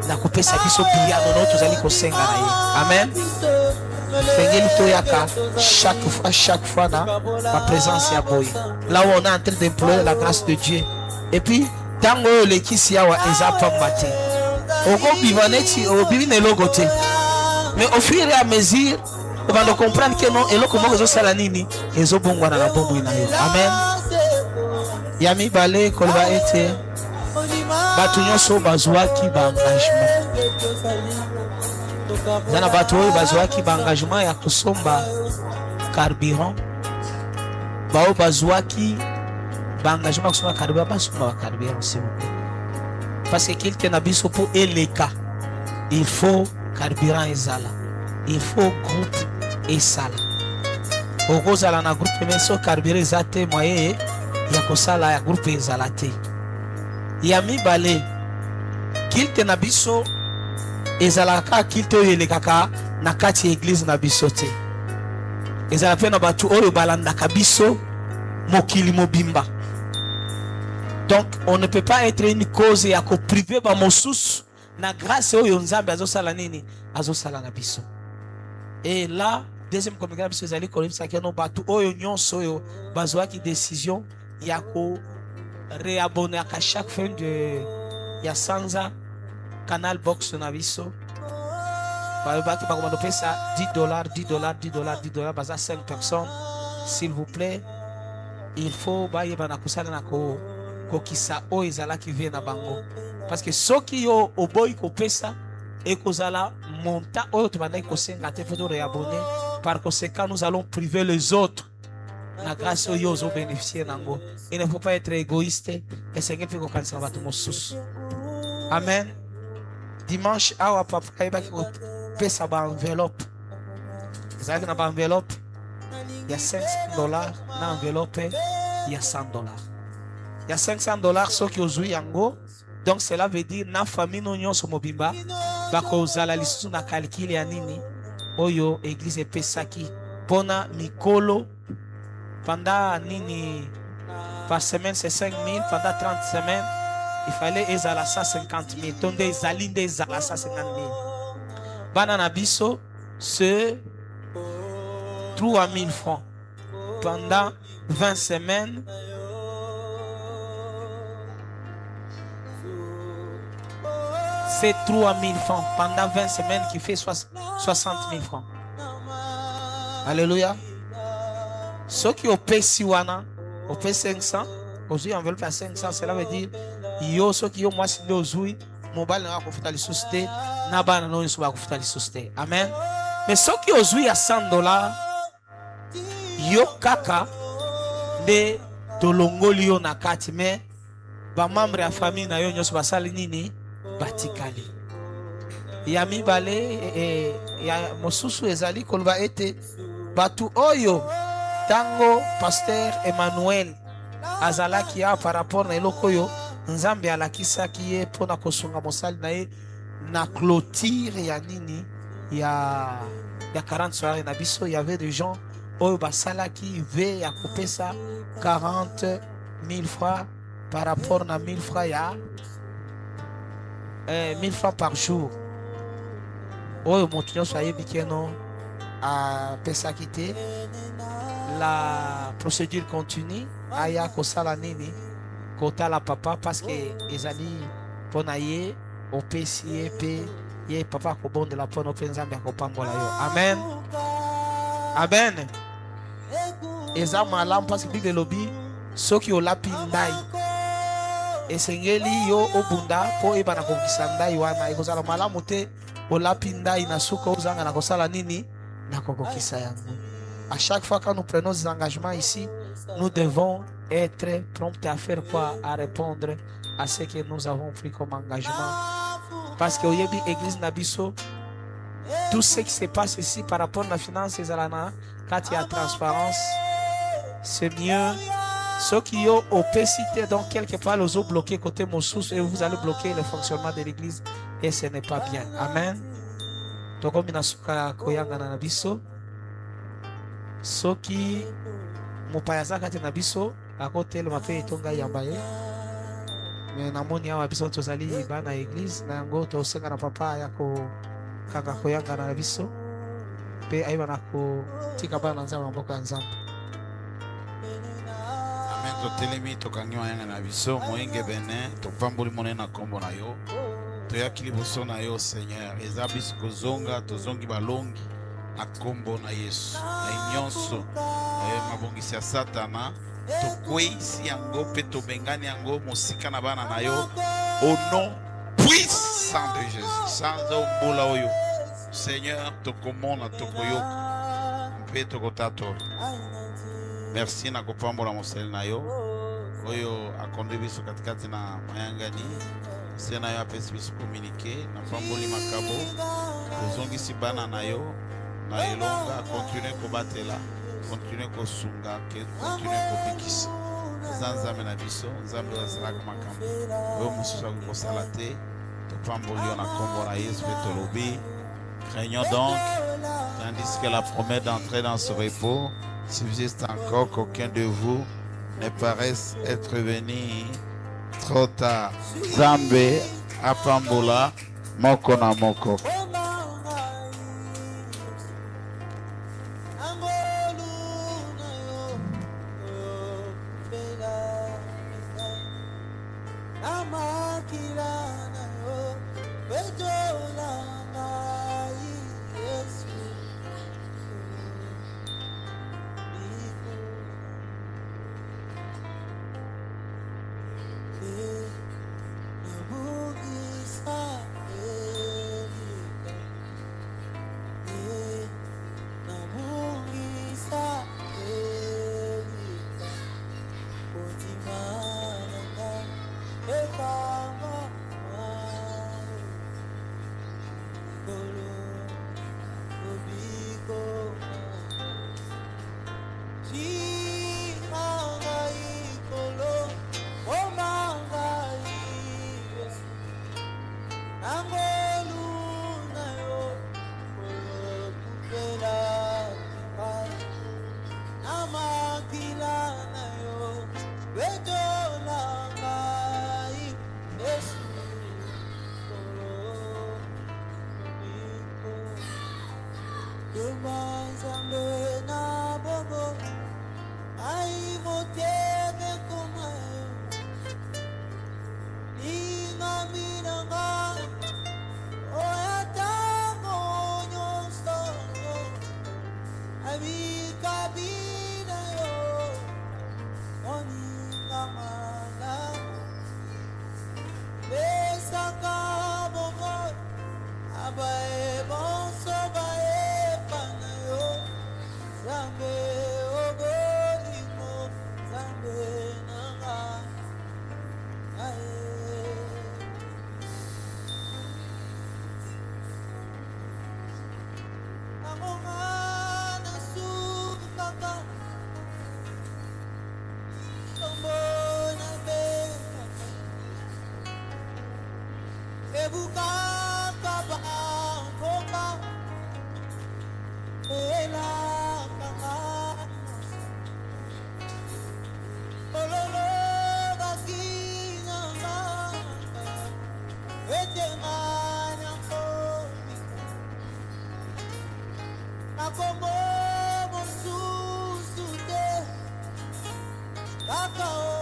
na kopesa biso biyano no tozali kosenga na ye. Amen. Fengeli toyaka chaque fois na ma présence ya boy là où on est en train d'implorer la grâce de Dieu et puis tango lekisi awa eza pamba te oko bivaneti o bivine logo te mais au fur et à mesure on va comprendre que non eloko moko zo sala nini ezo bongwana na bombo na yo. Amen. Yami balé kolba ete batu nyonso bazwaki ba engagement zana batu oyo bazwaki ba engagement ya kosomba carburant bao bazwaki ba engagement kosomba carburant basomba ba carburant s'il vous plaît parce que kilte na biso po eleka il faut carburant ezala il faut groupe esala okozala na groupe mais so carburant eza te moyen ya kosala ya groupe ezala te. Ya mibale kilte na biso ezalaka kilte oyo elekaka na kati ya église na biso te ezala pe na batu oyo balandaka biso mokili mobimba Donc on ne peut pas être une cause ya ko priver ba mosusu na grâce oyo nzambe azosala nini azosala na biso. Et là deuxième communication biso ezali kolebisa ke no batu oyo nyonso oyo bazwaki décision ya ko réabonner à chaque fin de ya sanza canal box na biso balobaki bakomanda pesa $10 baza 5 personnes. S'il vous plaît, il faut bayeba na kosala na kokisa oyo ezalaki vie na bango, parce que soki yo oboyi kopesa ekozala monta oyo tobandaki kosenga te fo to réabonner. Par conséquent nous allons priver les autres na grâce oyo ozo bénéficier nango. Il ne faut pas être égoïste et sengeli mpe kokanisa bato mosusu. Amen. Dimanche awa papa ayebaki kopesa ba enveloppe, ezalaki na ba enveloppe il y a $500 na enveloppe il y a $100. Il y a $500 ceux qui ont yango. Donc cela veut dire na famille no nyonso mobimba bakozala lisusu na calcul ya nini oyo église epesaki pona mikolo pendant nini par semaine c'est 5 000, pendant 30 semaines il fallait ezala 150 000. Donc ezali nde ezala 150 000 bana na biso c'est 3 000 francs pendant 20 semaines. C'est 3 000 francs pendant 20 semaines qui fait 60 000 francs. Alléluia. Ceux qui ont payé Siwana, ont payé 500, aujourd'hui on veut faire 500, cela veut dire yo ceux qui ont moi si aujourd'hui mobile n'a pas fait la société, n'a pas non ils pas fait la société. Amen. Mais ceux qui ont joué à $100, yo kaka de tolongoli na kati mais ba membre ya famille na yo nyoso basali nini batikali ya mibale ya mosusu ezali koloba ete batu oyo tango pasteur Emmanuel azalaki ya par rapport na eloko oyo nzambe alakisaki ye mpona kosunga mosali na ye na clôture ya nini ya 40 soirées na biso. Il y avait des gens oyo basalaki ve ya kopesa 40 000 francs par rapport na 1000 francs ya 1000 francs par jour. Oyo moto nyonso ayebi keno apesaki te. La procédure continue aya kosala nini kotala papa parce que ezali mpona ye opesi ye mpe ye papa akobondela mpona mpe nzambe akopambola yo. Amen. Amen. Eza malamu parce que bible elobi soki olapi ndai esengeli yo obunda mpo oyeba na kokisa ndai wana ekozala malamu te olapi ndai na suka ozanga na kosala nini na kokokisa yango. À chaque fois que nous prenons des engagements ici, nous devons être prompts à faire quoi? À répondre à ce que nous avons pris comme engagement. Parce que Oyebi Église Nabiso, tout ce qui se passe ici par rapport à la finance et à la quand il y a transparence, c'est mieux. Ceux qui ont opacité, donc quelque part, les ont bloqué côté Moussous et vous allez bloquer le fonctionnement de l'église et ce n'est pas bien. Amen. Donc, comme il soki mopayaza kati na biso akotelema mpe etonga yamba ye me namoni awa biso tozali bana église na yango tosenga na papa ya kaka koyanga na biso mpe ayeba na kotika bana na nzambe mboka ya nzambe. Amen. Totelemi tokangi mayanga na biso moyenge bene topamboli monene na kombo na yo toyaki liboso na yo Seigneur eza biso kozonga tozongi balongi na kombo na Yesu na nyonso mabongisi ya satana tokweisi yango mpe tobengani yango mosika na bana na yo au nom puissant de Jésus. Sanza ombola oyo Seigneur tokomona tokoyoka mpe tokotato. Merci na kopambola moseli na yo oyo akonde biso katikati na mayangani se na yo apesi biso communiqué na pamboli makabo tozongisi bana na yo na elonga continue kobatela continue kosunga continue kobikisa nzambe na biso nzambe asalaka makambo oyo mosusu akokosala te topamboli yo na kombo na Yesu mpe tolobi. Craignons donc tandis qu'elle a promis d'entrer dans ce repos. Subsiste encore qu'aucun de vous ne paraisse être venu trop tard. Zambe apambola moko na moko. Kaka